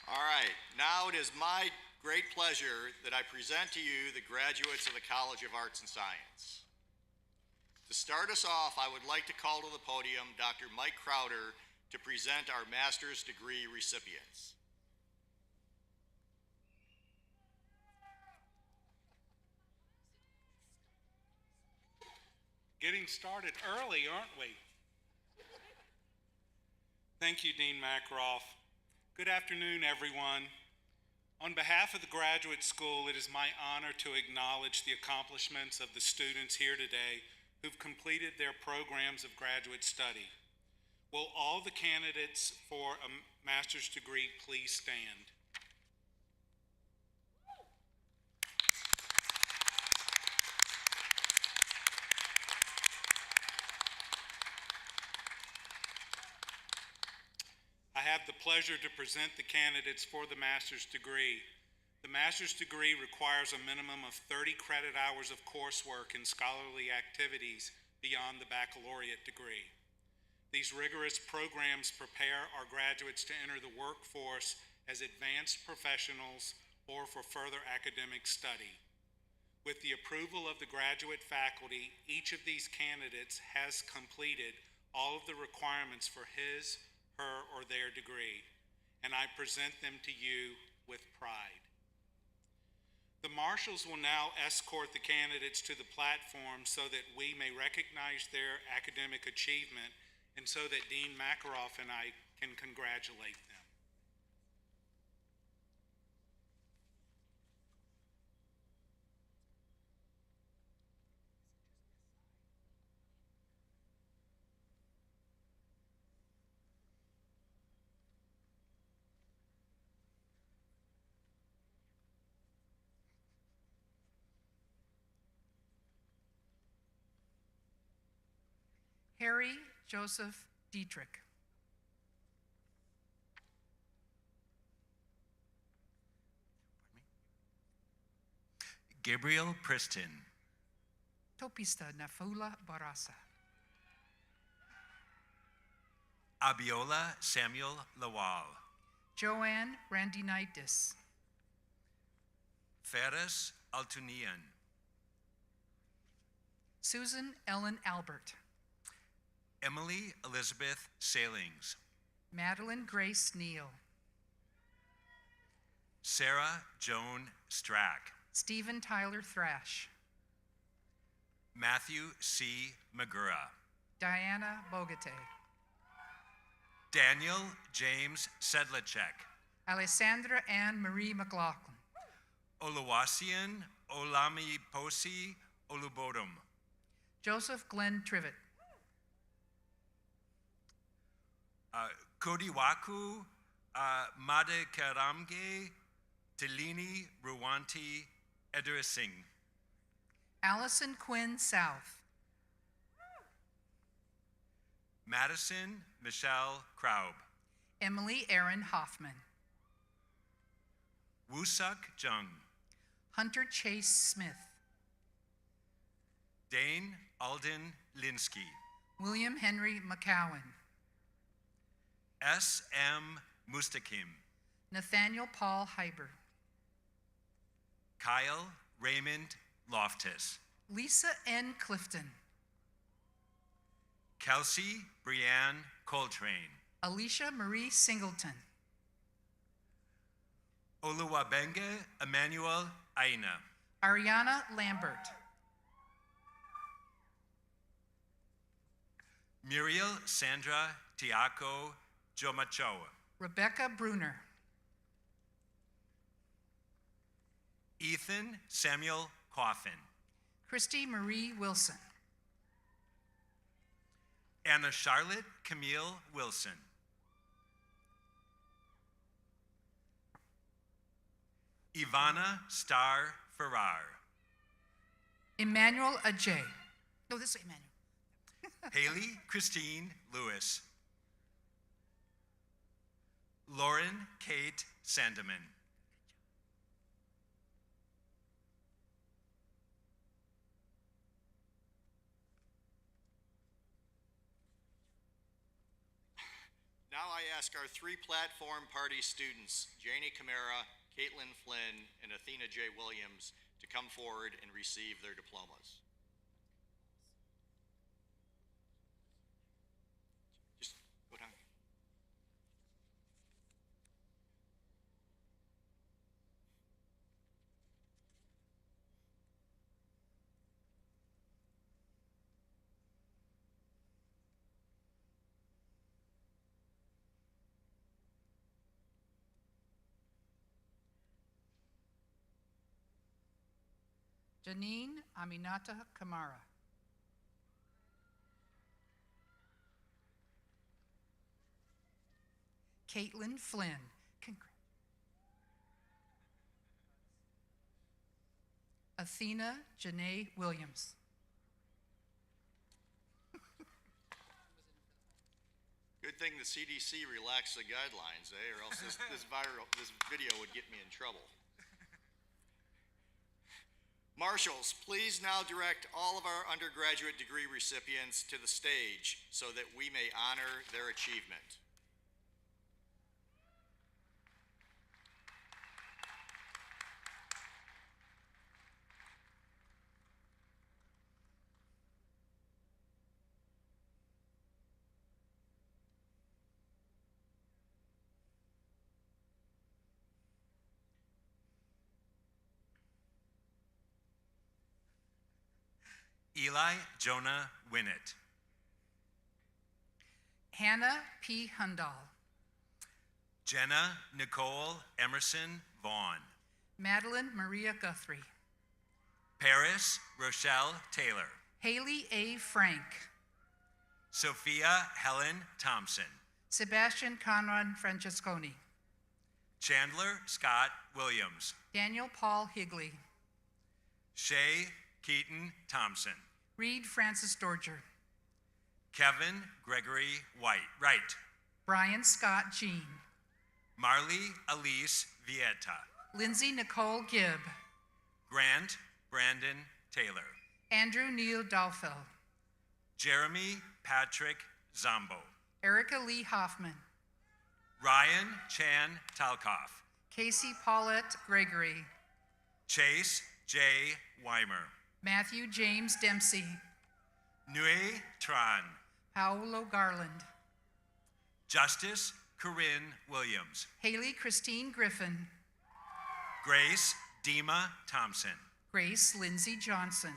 All right, now it is my great pleasure that I present to you the graduates of the College of Arts and Science. To start us off, I would like to call to the podium Dr. Mike Crowder to present our master's degree recipients. Getting started early, aren't we? Thank you, Dean Makaroff. Good afternoon, everyone. On behalf of the Graduate School, it is my honor to acknowledge the accomplishments of the students here today who've completed their programs of graduate study. Will all the candidates for a master's degree please stand? I have the pleasure to present the candidates for the master's degree. The master's degree requires a minimum of 30 credit hours of coursework and scholarly activities beyond the baccalaureate degree. These rigorous programs prepare our graduates to enter the workforce as advanced professionals or for further academic study. With the approval of the graduate faculty, each of these candidates has completed all of the requirements for his, her, or their degree, and I present them to you with pride. The marshals will now escort the candidates to the platform so that we may recognize their academic achievement and so that Dean Makaroff and I can congratulate them. Harry Joseph Dietrich. Gabriel Preston. Topista Nafula Barasa. Abiola Samuel Lawal. Joanne Randinaitis. Ferris Altunian. Susan Ellen Albert. Emily Elizabeth Sailings. Madeline Grace Neal. Sarah Joan Strack. Stephen Tyler Thrash. Matthew C. Magura. Diana Bogate. Daniel James Sedlacek. Alessandra Ann Marie McLaughlin. Oluwasian Olamiposi Olubodum. Joseph Glenn Trivet. Kodiwaku Madekaramge Telini Ruwanti Edersing. Allison Quinn South. Madison Michelle Kraub. Emily Aaron Hoffman. Woosuck Jung. Hunter Chase Smith. Dane Alden Linsky. William Henry McCowan. S.M. Mustakim. Nathaniel Paul Hyber. Kyle Raymond Loftus. Lisa N. Clifton. Kelsey Brianne Coltrane. Alicia Marie Singleton. Oluwabenge Emmanuel Aina. Ariana Lambert. Muriel Sandra Tiaco Jomachoa. Rebecca Bruner. Ethan Samuel Coffin. Christy Marie Wilson. Anna Charlotte Camille Wilson. Ivana Star Farrar. Emmanuel Ajay. No, this is Emmanuel. Haley Christine Lewis. Lauren Kate Sandeman. Now I ask our three platform party students, Janie Camara, Caitlin Flynn, and Athena J. Williams, to come forward and receive their diplomas. Just go down. Janine Aminata Kamara. Caitlin Flynn. Athena Janae Williams. Good thing the CDC relaxed the guidelines, or else this video would get me in trouble. Marshals, please now direct all of our undergraduate degree recipients to the stage so that we may honor their achievement. Eli Jonah Winnett. Hannah P. Hundal. Jenna Nicole Emerson Vaughn. Madeline Maria Guthrie. Paris Rochelle Taylor. Haley A. Frank. Sophia Helen Thompson. Sebastian Conrad Francesconi. Chandler Scott Williams. Daniel Paul Higley. Shay Keaton Thompson. Reed Francis Dorger. Kevin Gregory Wright. Brian Scott Jean. Marley Elise Vieta. Lindsay Nicole Gibb. Grant Brandon Taylor. Andrew Neil Dalfell. Jeremy Patrick Zombo. Erica Lee Hoffman. Ryan Chan Talkoff. Casey Paulette Gregory. Chase J. Weimer. Matthew James Dempsey. Nui Tran. Paolo Garland. Justice Corinne Williams. Haley Christine Griffin. Grace Dima Thompson. Grace Lindsay Johnson.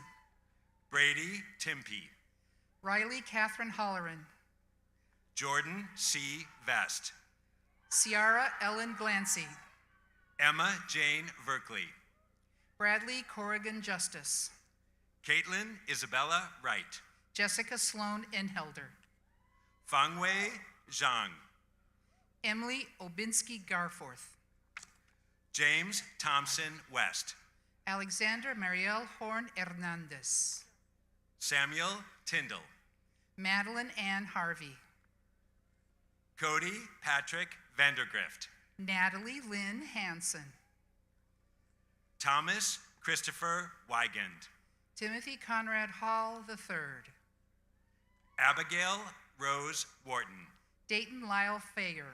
Brady Timpey. Riley Catherine Holleran. Jordan C. Vest. Ciara Ellen Glancy. Emma Jane Verkley. Bradley Corrigan Justice. Caitlin Isabella Wright. Jessica Sloan Inhelder. Fangwei Zhang. Emily Obinsky Garforth. James Thompson West. Alexandra Marielle Horn Hernandez. Samuel Tyndall. Madeline Ann Harvey. Cody Patrick Vandergrift. Natalie Lynn Hansen. Thomas Christopher Wigand. Timothy Conrad Hall III. Abigail Rose Wharton. Dayton Lyle Fayer.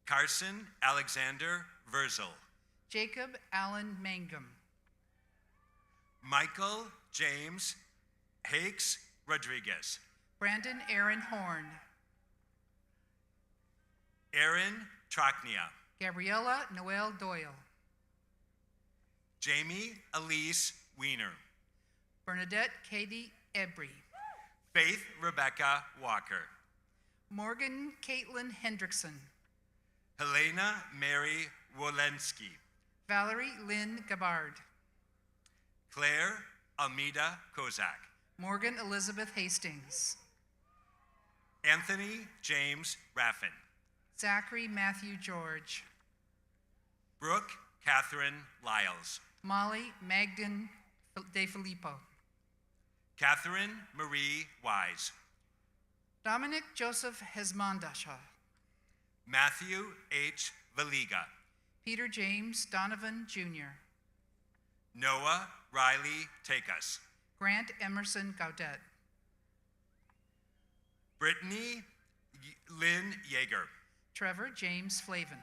Carson Alexander Verzel. Jacob Allen Mangum. Michael James Hakes Rodriguez. Brandon Aaron Horn. Aaron Trochnia. Gabriella Noel Doyle. Jamie Elise Wiener. Bernadette Katie Embry. Faith Rebecca Walker. Morgan Caitlin Hendrickson. Helena Mary Wolensky. Valerie Lynn Gabbard. Claire Almeida Kozak. Morgan Elizabeth Hastings. Anthony James Raffin. Zachary Matthew George. Brooke Catherine Lyles. Molly Magdalene De Filippo. Catherine Marie Wise. Dominic Joseph Hesmondasha. Matthew H. Valiga. Peter James Donovan Jr. Noah Riley Takus. Grant Emerson Gaudet. Brittany Lynn Yeager. Trevor James Flavin.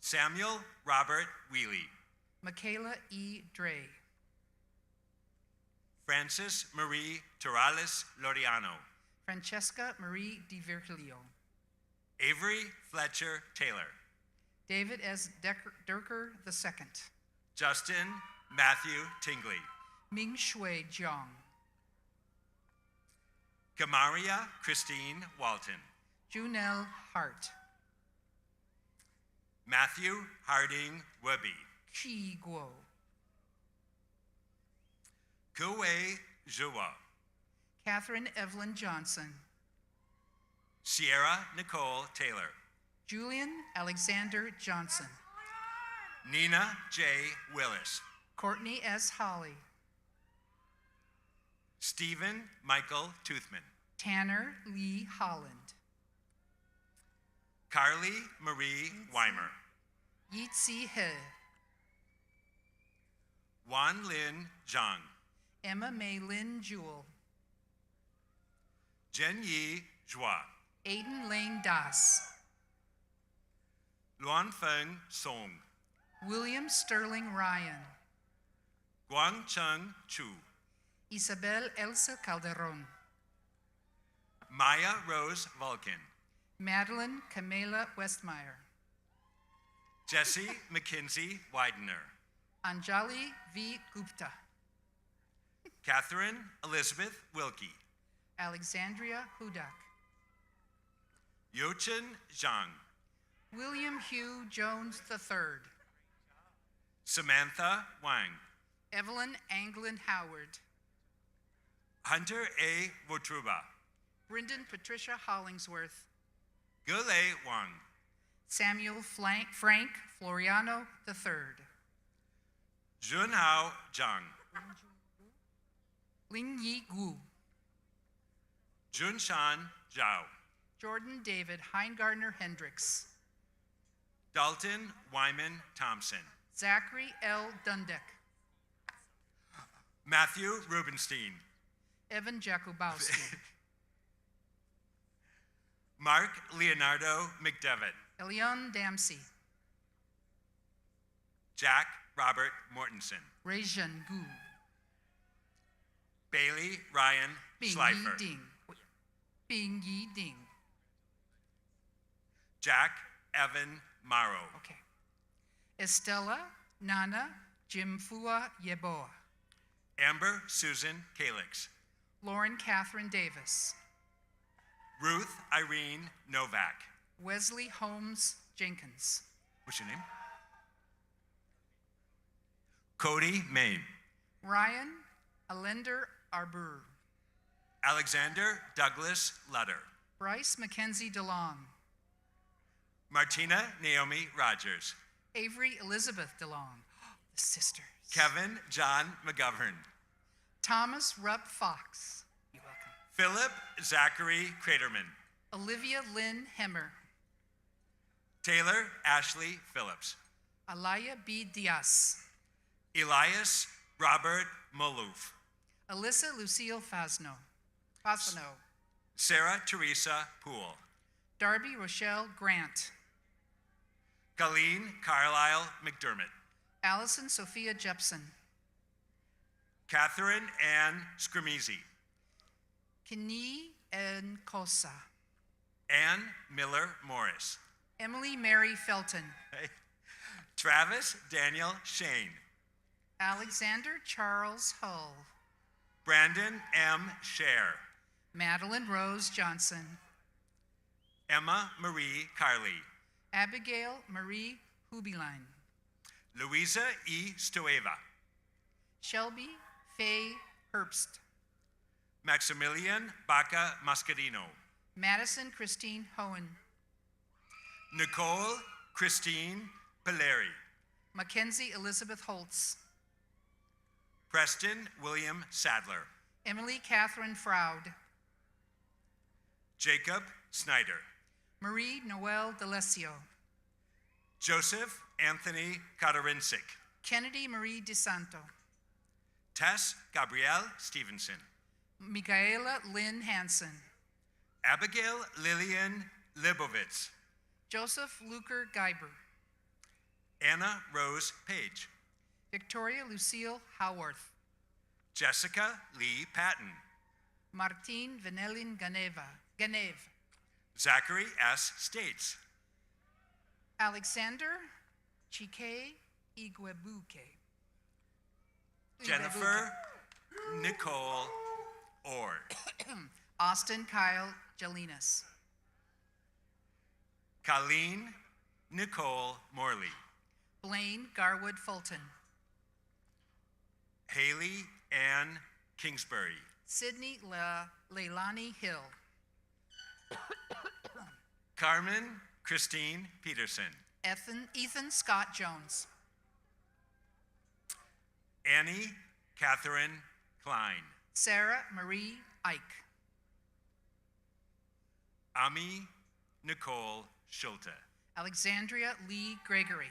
Samuel Robert Wheely. Michaela E. Dre. Francis Marie Torales Loriano. Francesca Marie Di Virgilio. Avery Fletcher Taylor. David S. Durker II. Justin Matthew Tingley. Ming Shui Jiang. Kamaria Christine Walton. Junelle Hart. Matthew Harding Webby. Qi Guo. Kuwei Zhua. Catherine Evelyn Johnson. Sierra Nicole Taylor. Julian Alexander Johnson. Nina J. Willis. Courtney S. Holly. Stephen Michael Toothman. Tanner Lee Holland. Carly Marie Weimer. Yitzi He. Wan Lin Zhang. Emma May Lin Jewell. Jen Yi Zhua. Aiden Lane Das. Luan Feng Song. William Sterling Ryan. Guang Cheng Chu. Isabel Elsa Calderon. Maya Rose Vulcan. Madeline Camila Westmeyer. Jesse McKinsey Widener. Anjali V. Gupta. Catherine Elizabeth Wilkie. Alexandria Hudak. Yochen Zhang. William Hugh Jones III. Samantha Wang. Evelyn Anglin Howard. Hunter A. Votruba. Brendan Patricia Hollingsworth. Gule Wang. Samuel Frank Floriano III. Junhao Zhang. Ling Yi Gu. Junshan Zhao. Jordan David Heingardner Hendricks. Dalton Wyman Thompson. Zachary L. Dundek. Matthew Rubenstein. Evan Jakubowski. Mark Leonardo McDevitt. Elion Dempsey. Jack Robert Mortensen. Rajan Gu. Bailey Ryan Bing Yi Schleifer. Ding. Bing Yi Ding. Jack Evan Morrow. Okay. Estella Nana Jimfua Yeboah. Amber Susan Calix. Lauren Catherine Davis. Ruth Irene Novak. Wesley Holmes Jenkins. What's your name? Cody Main. Ryan Alender Arbur. Alexander Douglas Lutter. Bryce Mackenzie DeLong. Martina Naomi Rogers. Avery Elizabeth DeLong. The sisters. Kevin John McGovern. Thomas Rupp Fox. You're welcome. Philip Zachary Craterman. Olivia Lynn Hemmer. Taylor Ashley Phillips. Alaya B. Diaz. Elias Robert Maloof. Alyssa Lucille Fasno. Sarah Teresa Poole. Darby Rochelle Grant. Colleen Carlisle McDermott. Allison Sophia Jepson. Catherine Ann Scrimisi. Kini Nkosa. Ann Miller Morris. Emily Mary Felton. Travis Daniel Shane. Alexander Charles Hull. Brandon M. Scher. Madeline Rose Johnson. Emma Marie Carley. Abigail Marie Hubiline. Louisa E. Stoeva. Shelby Faye Herbst. Maximilian Baca Mascarino. Madison Christine Hohen. Nicole Christine Pelleri. Mackenzie Elizabeth Holtz. Preston William Sadler. Emily Catherine Froud. Jacob Snyder. Marie Noel D'Alessio. Joseph Anthony Katarinsik. Kennedy Marie DeSanto. Tess Gabrielle Stevenson. Michaela Lynn Hansen. Abigail Lillian Libovitz. Joseph Luker Geiber. Anna Rose Page. Victoria Lucille Howarth. Jessica Lee Patton. Martin Venelin Ganeve. Zachary S. States. Alexander Chike Igwebuke. Jennifer Nicole Orr. Austin Kyle Jelinas. Colleen Nicole Morley. Blaine Garwood Fulton. Haley Ann Kingsbury. Sydney Leilani Hill. Carmen Christine Peterson. Ethan Scott Jones. Annie Catherine Klein. Sarah Marie Ike. Ami Nicole Schulte. Alexandria Lee Gregory.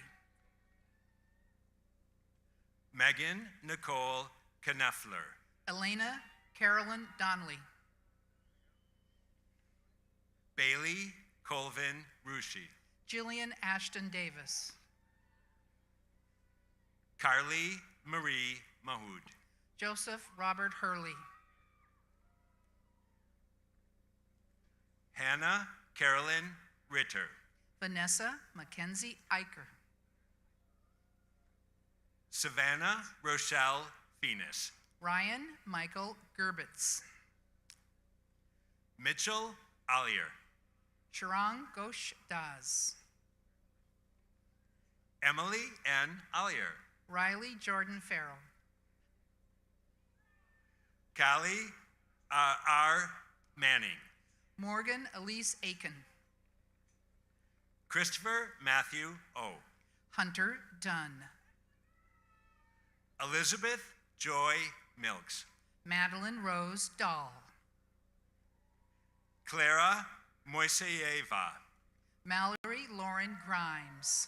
Megan Nicole Kneffler. Elena Carolyn Donnelly. Bailey Colvin Rushi. Jillian Ashton Davis. Carly Marie Mahood. Joseph Robert Hurley. Hannah Carolyn Ritter. Vanessa Mackenzie Eicher. Savannah Rochelle Phoenix. Ryan Michael Gerbitz. Mitchell Allier. Sharang Ghosh Das. Emily N. Allier. Riley Jordan Farrell. Callie R. Manning. Morgan Elise Aiken. Christopher Matthew O. Hunter Dunn. Elizabeth Joy Milks. Madeline Rose Dahl. Clara Moiseyeva. Mallory Lauren Grimes.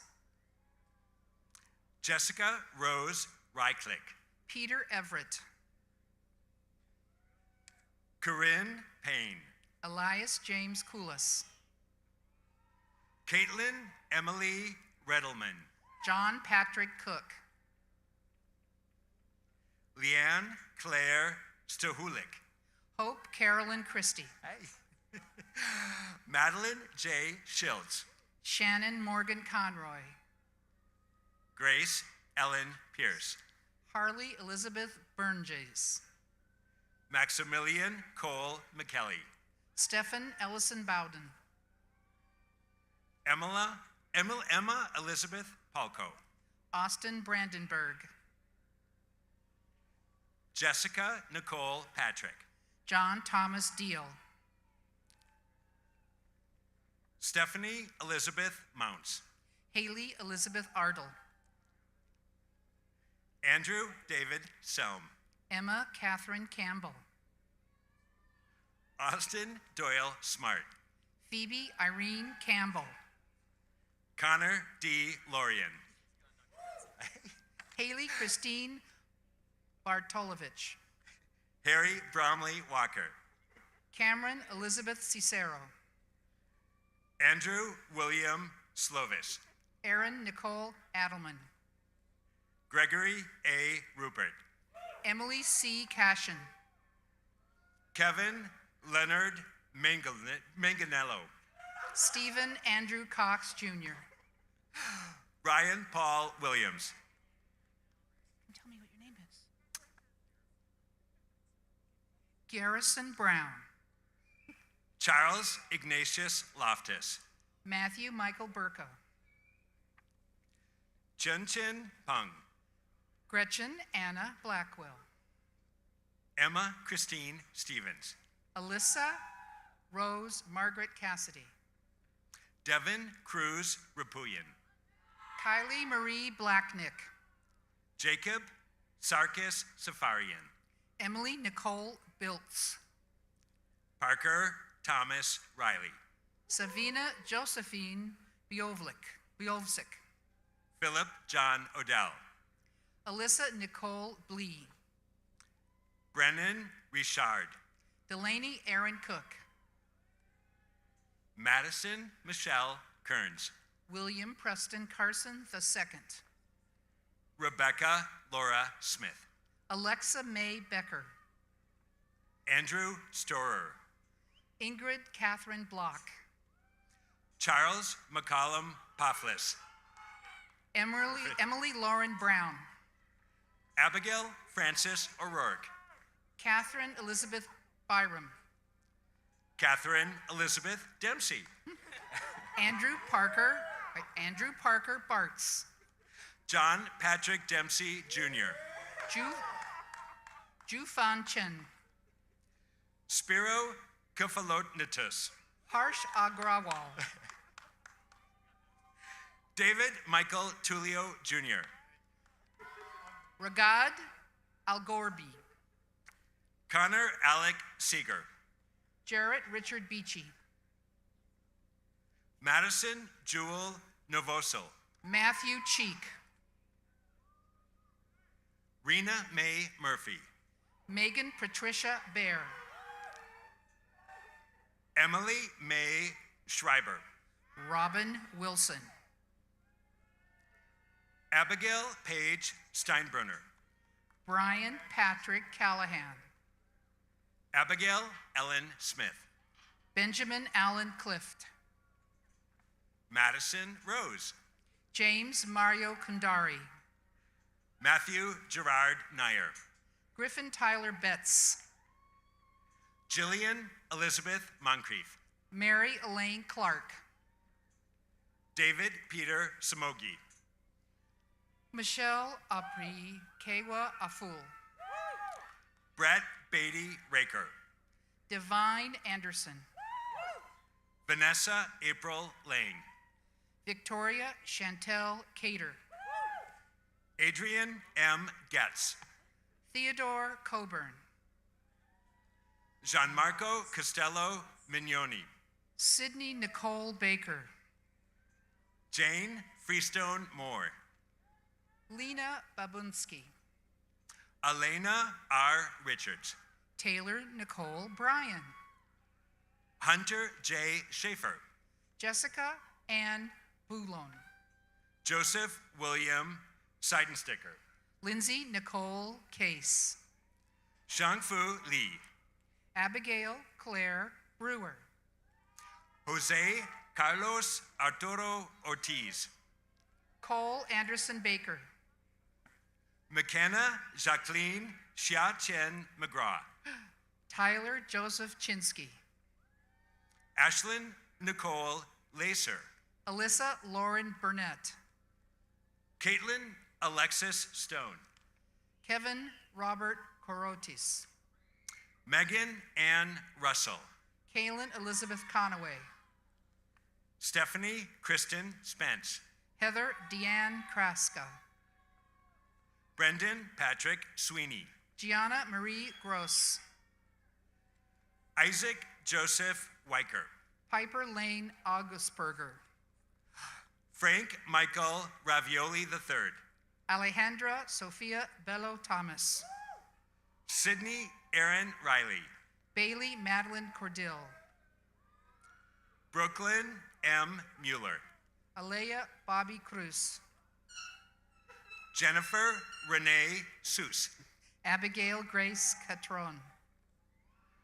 Jessica Rose Ryclick. Peter Everett. Corinne Payne. Elias James Koulis. Caitlin Emily Redelman. John Patrick Cook. Leanne Claire Stahulik. Hope Carolyn Christie. Hey. Madeline J. Schiltz. Shannon Morgan Conroy. Grace Ellen Pierce. Harley Elizabeth Burnges. Maximilian Cole McKelly. Stephen Ellison Bowden. Emma Elizabeth Palco. Austin Brandenburg. Jessica Nicole Patrick. John Thomas Deal. Stephanie Elizabeth Mounts. Haley Elizabeth Ardle. Andrew David Selm. Emma Catherine Campbell. Austin Doyle Smart. Phoebe Irene Campbell. Connor D. Lorian. Haley Christine Bartolovich. Harry Bromley Walker. Cameron Elizabeth Cicero. Andrew William Slovis. Erin Nicole Adelman. Gregory A. Rupert. Emily C. Cashin. Kevin Leonard Manganello. Stephen Andrew Cox Jr. Ryan Paul Williams. Tell me what your name is. Garrison Brown. Charles Ignatius Loftus. Matthew Michael Burko. Chen Peng. Gretchen Anna Blackwell. Emma Christine Stevens. Alyssa Rose Margaret Cassidy. Devin Cruz Rapuyan. Kylie Marie Blacknick. Jacob Sarkis Safarian. Emily Nicole Biltz. Parker Thomas Riley. Savina Josephine Biovsik. Philip John Odell. Alyssa Nicole Blee. Brennan Richard. Delaney Aaron Cook. Madison Michelle Kearns. William Preston Carson II. Rebecca Laura Smith. Alexa May Becker. Andrew Storer. Ingrid Catherine Block. Charles McCollum Pofflis. Emily Lauren Brown. Abigail Francis O'Rourke. Catherine Elizabeth Byram. Catherine Elizabeth Dempsey. Andrew Parker Bartz. John Patrick Dempsey Jr. Ju Fan Chen. Spiro Kefalotnitus. Harsh Agrawal. David Michael Tullio Jr. Ragad Algorbi. Connor Alec Seeger. Jarrett Richard Beachy. Madison Jewel Novosil. Matthew Cheek. Rena Mae Murphy. Megan Patricia Bear. Emily Mae Schreiber. Robin Wilson. Abigail Paige Steinbrunner. Brian Patrick Callahan. Abigail Ellen Smith. Benjamin Allen Clift. Madison Rose. James Mario Kundari. Matthew Gerard Nyer. Griffin Tyler Betts. Jillian Elizabeth Moncrief. Mary Elaine Clark. David Peter Samogi. Michelle Apri Kewa Aful. Brett Beatty Raker. Divine Anderson. Vanessa April Lane. Victoria Chantel Cater. Adrian M. Getz. Theodore Coburn. Gianmarco Costello Mignoni. Sydney Nicole Baker. Jane Freestone Moore. Lena Babunski. Elena R. Richards. Taylor Nicole Bryan. Hunter J. Schaefer. Jessica Ann Boulon. Joseph William Seidensticker. Lindsay Nicole Case. Shangfu Li. Abigail Claire Brewer. Jose Carlos Arturo Ortiz. Cole Anderson Baker. McKenna Jacqueline Xia Chen McGraw. Tyler Joseph Chinsky. Ashlyn Nicole Lacer. Alyssa Lauren Burnett. Caitlin Alexis Stone. Kevin Robert Korotis. Megan Ann Russell. Kaylin Elizabeth Conaway. Stephanie Kristen Spence. Heather Deanne Kraska. Brendan Patrick Sweeney. Gianna Marie Gross. Isaac Joseph Weicker. Piper Lane Augustberger. Frank Michael Ravioli III. Alejandra Sophia Bello Thomas. Sydney Aaron Riley. Bailey Madeline Cordill. Brooklyn M. Mueller. Alea Bobby Cruz. Jennifer Renee Seuss. Abigail Grace Catron.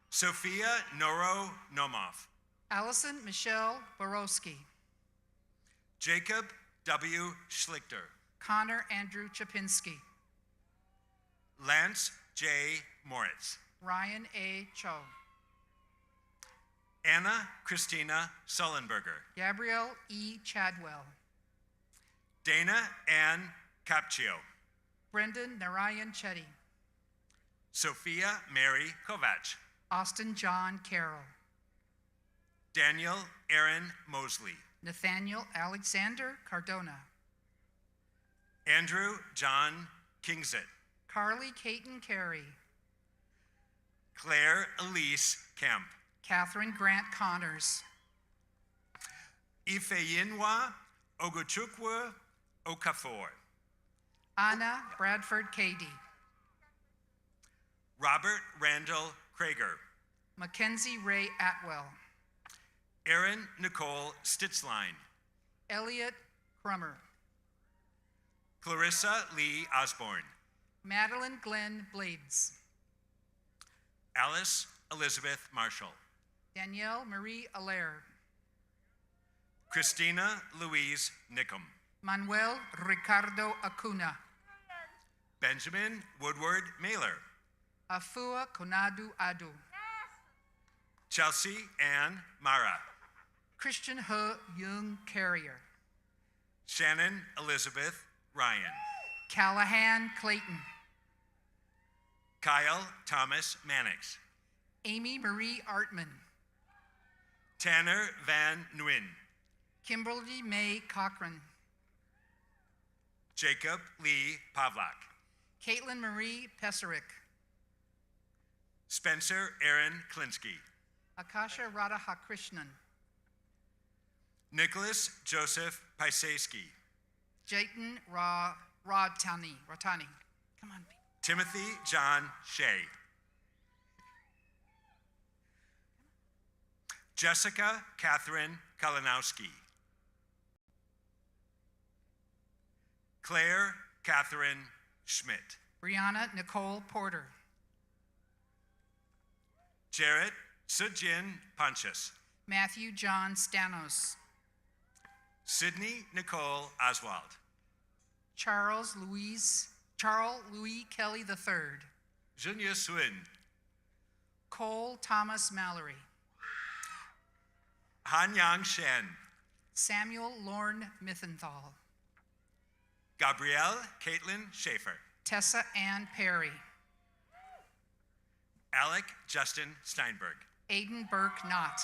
Sophia Noro Nomov. Allison Michelle Borowski. Jacob W. Schlichter. Connor Andrew Chapinski. Lance J. Moritz. Ryan A. Cho. Anna Christina Sullenberger. Gabrielle E. Chadwell. Dana Ann Capcio. Brendan Narayan Chetty. Sophia Mary Kovach. Austin John Carroll. Daniel Aaron Mosley. Nathaniel Alexander Cardona. Andrew John Kingsit. Carly Caton Carey. Claire Elise Kemp. Catherine Grant Connors. Ifeyinwa Ogochukwu Okafor. Anna Bradford Cady. Robert Randall Krager. Mackenzie Ray Atwell. Erin Nicole Stitzline. Elliot Crummer. Clarissa Lee Osborne. Madeline Glenn Blades. Alice Elizabeth Marshall. Danielle Marie Allaire. Christina Louise Nickum. Manuel Ricardo Acuna. Benjamin Woodward Mailer. Afua Konadu Adu. Chelsea Ann Mara. Christian He Young Carrier. Shannon Elizabeth Ryan. Callahan Clayton. Kyle Thomas Mannix. Amy Marie Artman. Tanner Van Nguyen. Kimberly May Cochran. Jacob Lee Pavlak. Caitlin Marie Peserick. Spencer Aaron Klinsky. Akasha Radhakrishnan. Nicholas Joseph Paiseski. Jayton Ratani. Come on, baby. Timothy John Shea. Jessica Catherine Kalinowski. Claire Catherine Schmidt. Brianna Nicole Porter. Jarrett Sujin Pontius. Matthew John Stanos. Sydney Nicole Oswald. Charles Louis Kelly III. Junior Swin. Cole Thomas Mallory. Han Yang Shen. Samuel Lorne Mithenthal. Gabrielle Caitlin Schaefer. Tessa Ann Perry. Alec Justin Steinberg. Aiden Burke Knott.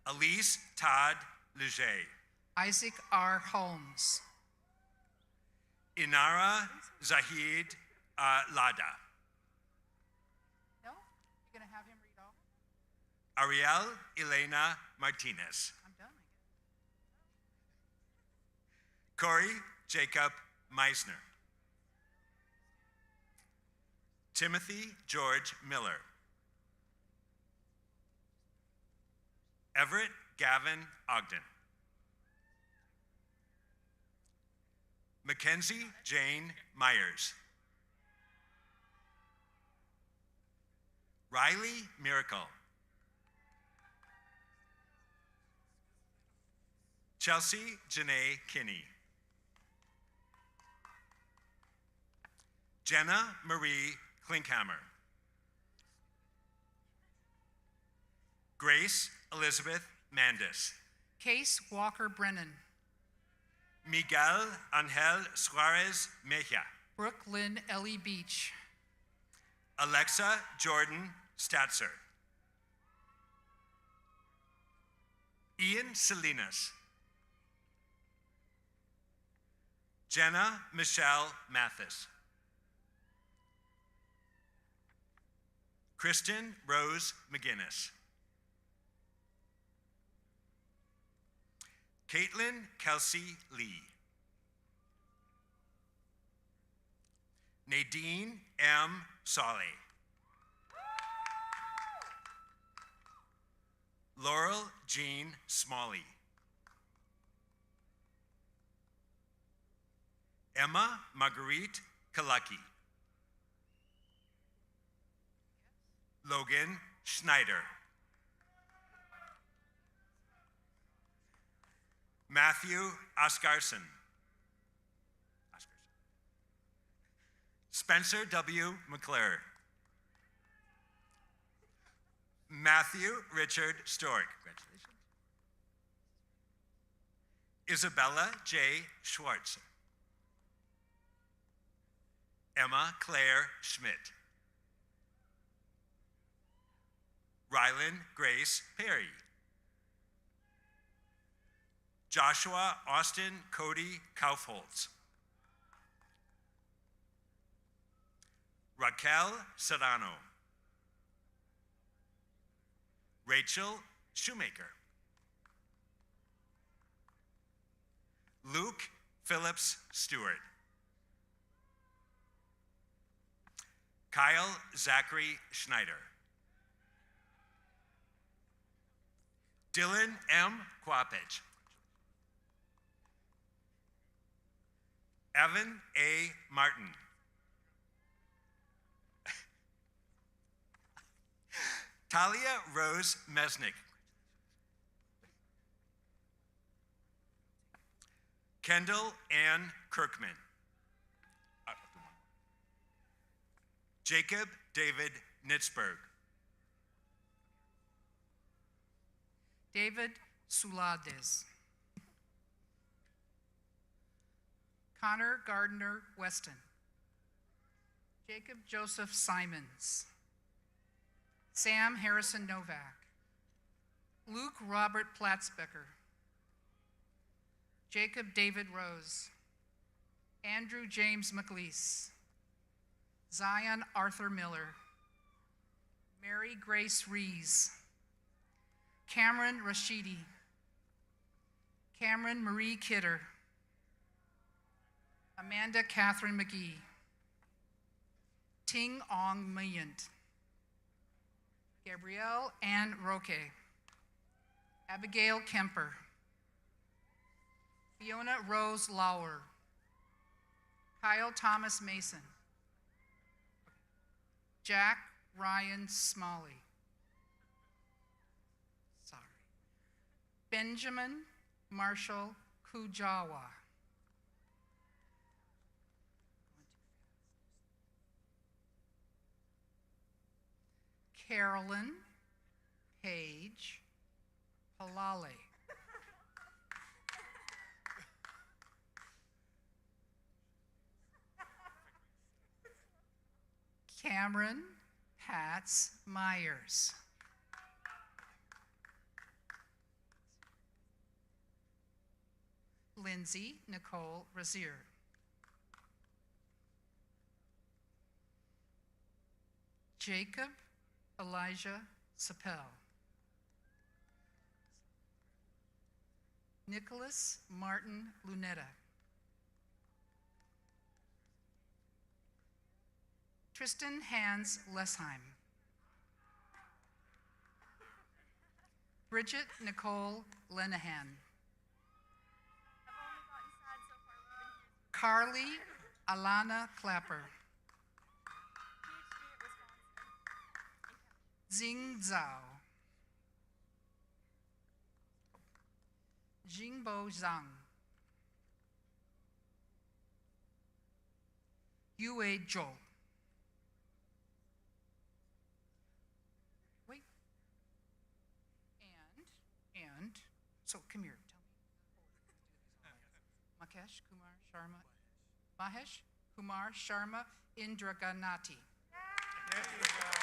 Elise Todd Leger. Isaac R. Holmes. Inara Zahid Lada. No? You're going to have him read all? Ariel Elena Martinez. I'm done, I guess. Corey Jacob Meisner. Timothy George Miller. Everett Gavin Ogden. Mackenzie Jane Myers. Riley Miracle. Chelsea Janae Kinney. Jenna Marie Klinkhammer. Grace Elizabeth Mandis. Case Walker Brennan. Miguel Angel Suarez Mejia. Brooklyn Ellie Beach. Alexa Jordan Statzer. Ian Salinas. Jenna Michelle Mathis. Kristen Rose McGinnis. Caitlin Kelsey Lee. Nadine M. Solly. Laurel Jean Smalley. Emma Marguerite Kalucky. Logan Schneider. Matthew Oscarson. Spencer W. McClure. Matthew Richard Stork. Congratulations. Isabella J. Schwartz. Emma Claire Schmidt. Rylan Grace Perry. Joshua Austin Cody Kaufholz. Raquel Serrano. Rachel Shoemaker. Luke Phillips Stewart. Kyle Zachary Schneider. Dylan M. Quapich. Evan A. Martin. Talia Rose Mesnick. Kendall Ann Kirkman. Jacob David Nitzberg. David Sulades. Connor Gardner Weston. Jacob Joseph Simons. Sam Harrison Novak. Luke Robert Platzbecker. Jacob David Rose. Andrew James McLeese. Zion Arthur Miller. Mary Grace Rees. Cameron Rashidi. Cameron Marie Kidder. Amanda Catherine McGee. Ting Ong Mayant. Gabrielle Ann Roque. Abigail Kemper. Fiona Rose Lauer. Kyle Thomas Mason. Jack Ryan Smalley. Sorry. Benjamin Marshall Kujawa. Carolyn Paige Palale. Cameron Patz Myers. Lindsay Nicole Razier. Jacob Elijah Sapel. Nicholas Martin Lunetta. Tristan Hans Lesheim. Bridget Nicole Lenahan. Carly Alana Clapper. Xing Zhao. Jingbo Zhang. Yue Zhou. Wait. And, so come here, tell me. Mahesh Kumar Sharma. Mahesh Kumar Sharma Indraganati. There you go.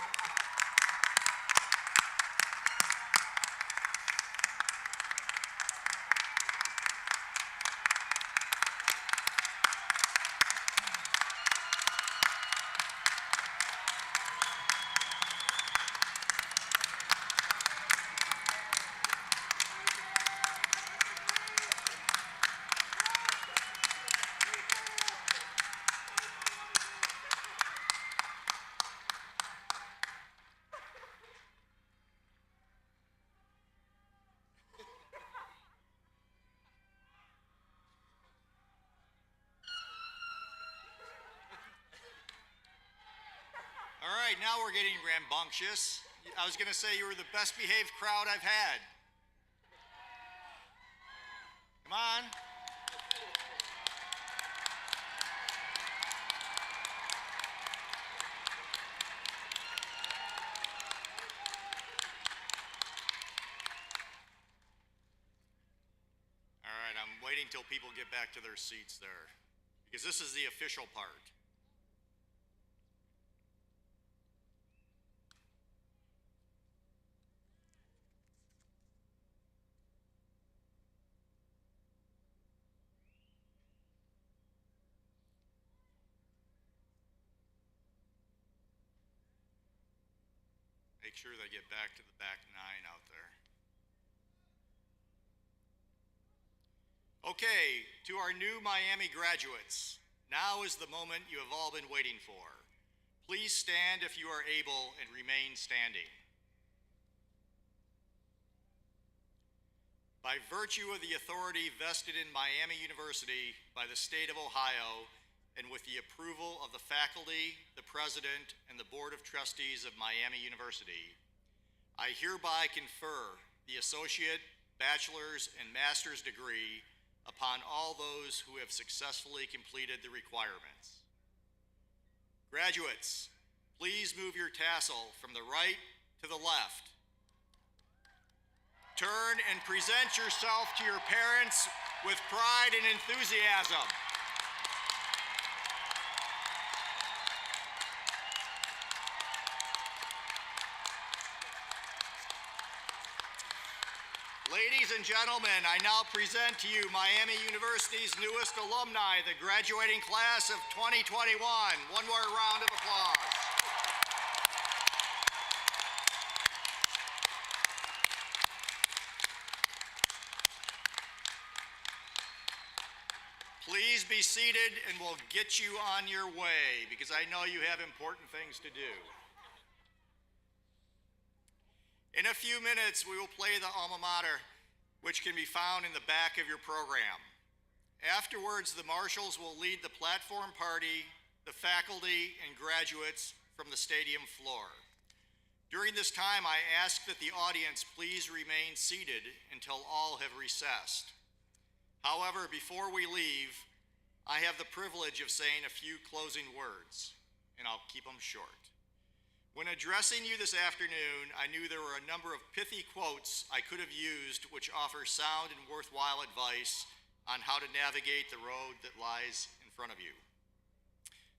right, now we're getting rambunctious. I was going to say you were the best behaved crowd I've had. Come on. All right, I'm waiting till people get back to their seats there, because this is the official part. Make sure they get back to the back nine out there. Okay, to our new Miami graduates, now is the moment you have all been waiting for. Please stand if you are able and remain standing. By virtue of the authority vested in Miami University by the state of Ohio, and with the approval of the faculty, the president, and the Board of Trustees of Miami University, I hereby confer the associate, bachelor's, and master's degree upon all those who have successfully completed the requirements. Graduates, please move your tassel from the right to the left. Turn and present yourself to your parents with pride and enthusiasm. Ladies and gentlemen, I now present to you Miami University's newest alumni, the graduating class of 2021. One more round of applause. Please be seated and we'll get you on your way because I know you have important things to do. In a few minutes, we will play the alma mater, which can be found in the back of your program. Afterwards, the marshals will lead the platform party, the faculty, and graduates from the stadium floor. During this time, I ask that the audience please remain seated until all have recessed. However, before we leave, I have the privilege of saying a few closing words, and I'll keep them short. When addressing you this afternoon, I knew there were a number of pithy quotes I could have used which offer sound and worthwhile advice on how to navigate the road that lies in front of you.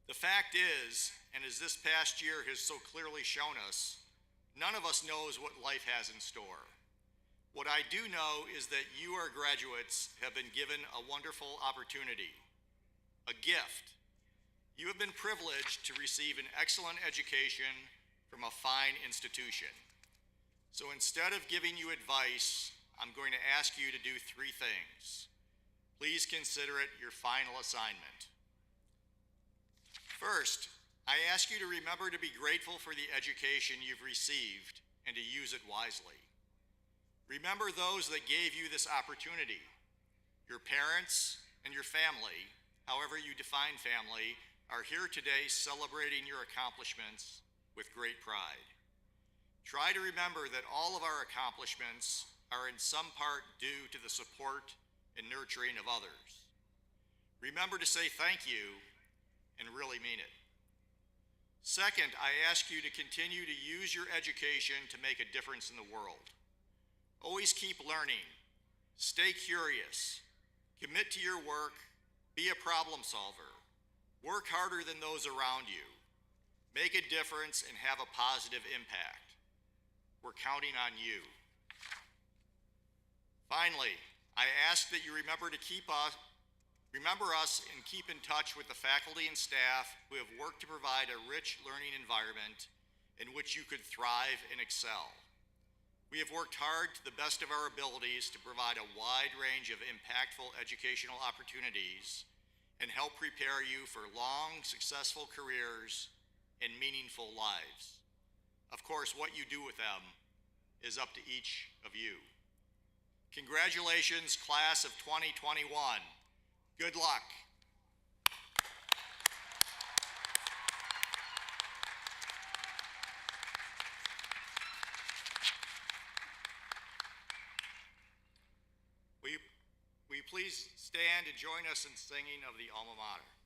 The fact is, and as this past year has so clearly shown us, none of us knows what life has in store. What I do know is that you, our graduates, have been given a wonderful opportunity, a gift. You have been privileged to receive an excellent education from a fine institution. So instead of giving you advice, I'm going to ask you to do three things. Please consider it your final assignment. First, I ask you to remember to be grateful for the education you've received and to use it wisely. Remember those that gave you this opportunity, your parents and your family, however you define family, are here today celebrating your accomplishments with great pride. Try to remember that all of our accomplishments are in some part due to the support and nurturing of others. Remember to say thank you and really mean it. Second, I ask you to continue to use your education to make a difference in the world. Always keep learning, stay curious, commit to your work, be a problem solver, work harder than those around you, make a difference and have a positive impact. We're counting on you. Finally, I ask that you remember us and keep in touch with the faculty and staff who have worked to provide a rich learning environment in which you could thrive and excel. We have worked hard to the best of our abilities to provide a wide range of impactful educational opportunities and help prepare you for long, successful careers and meaningful lives. Of course, what you do with them is up to each of you. Congratulations, class of 2021. Good luck. please stand and join us in singing of the Alma Mater?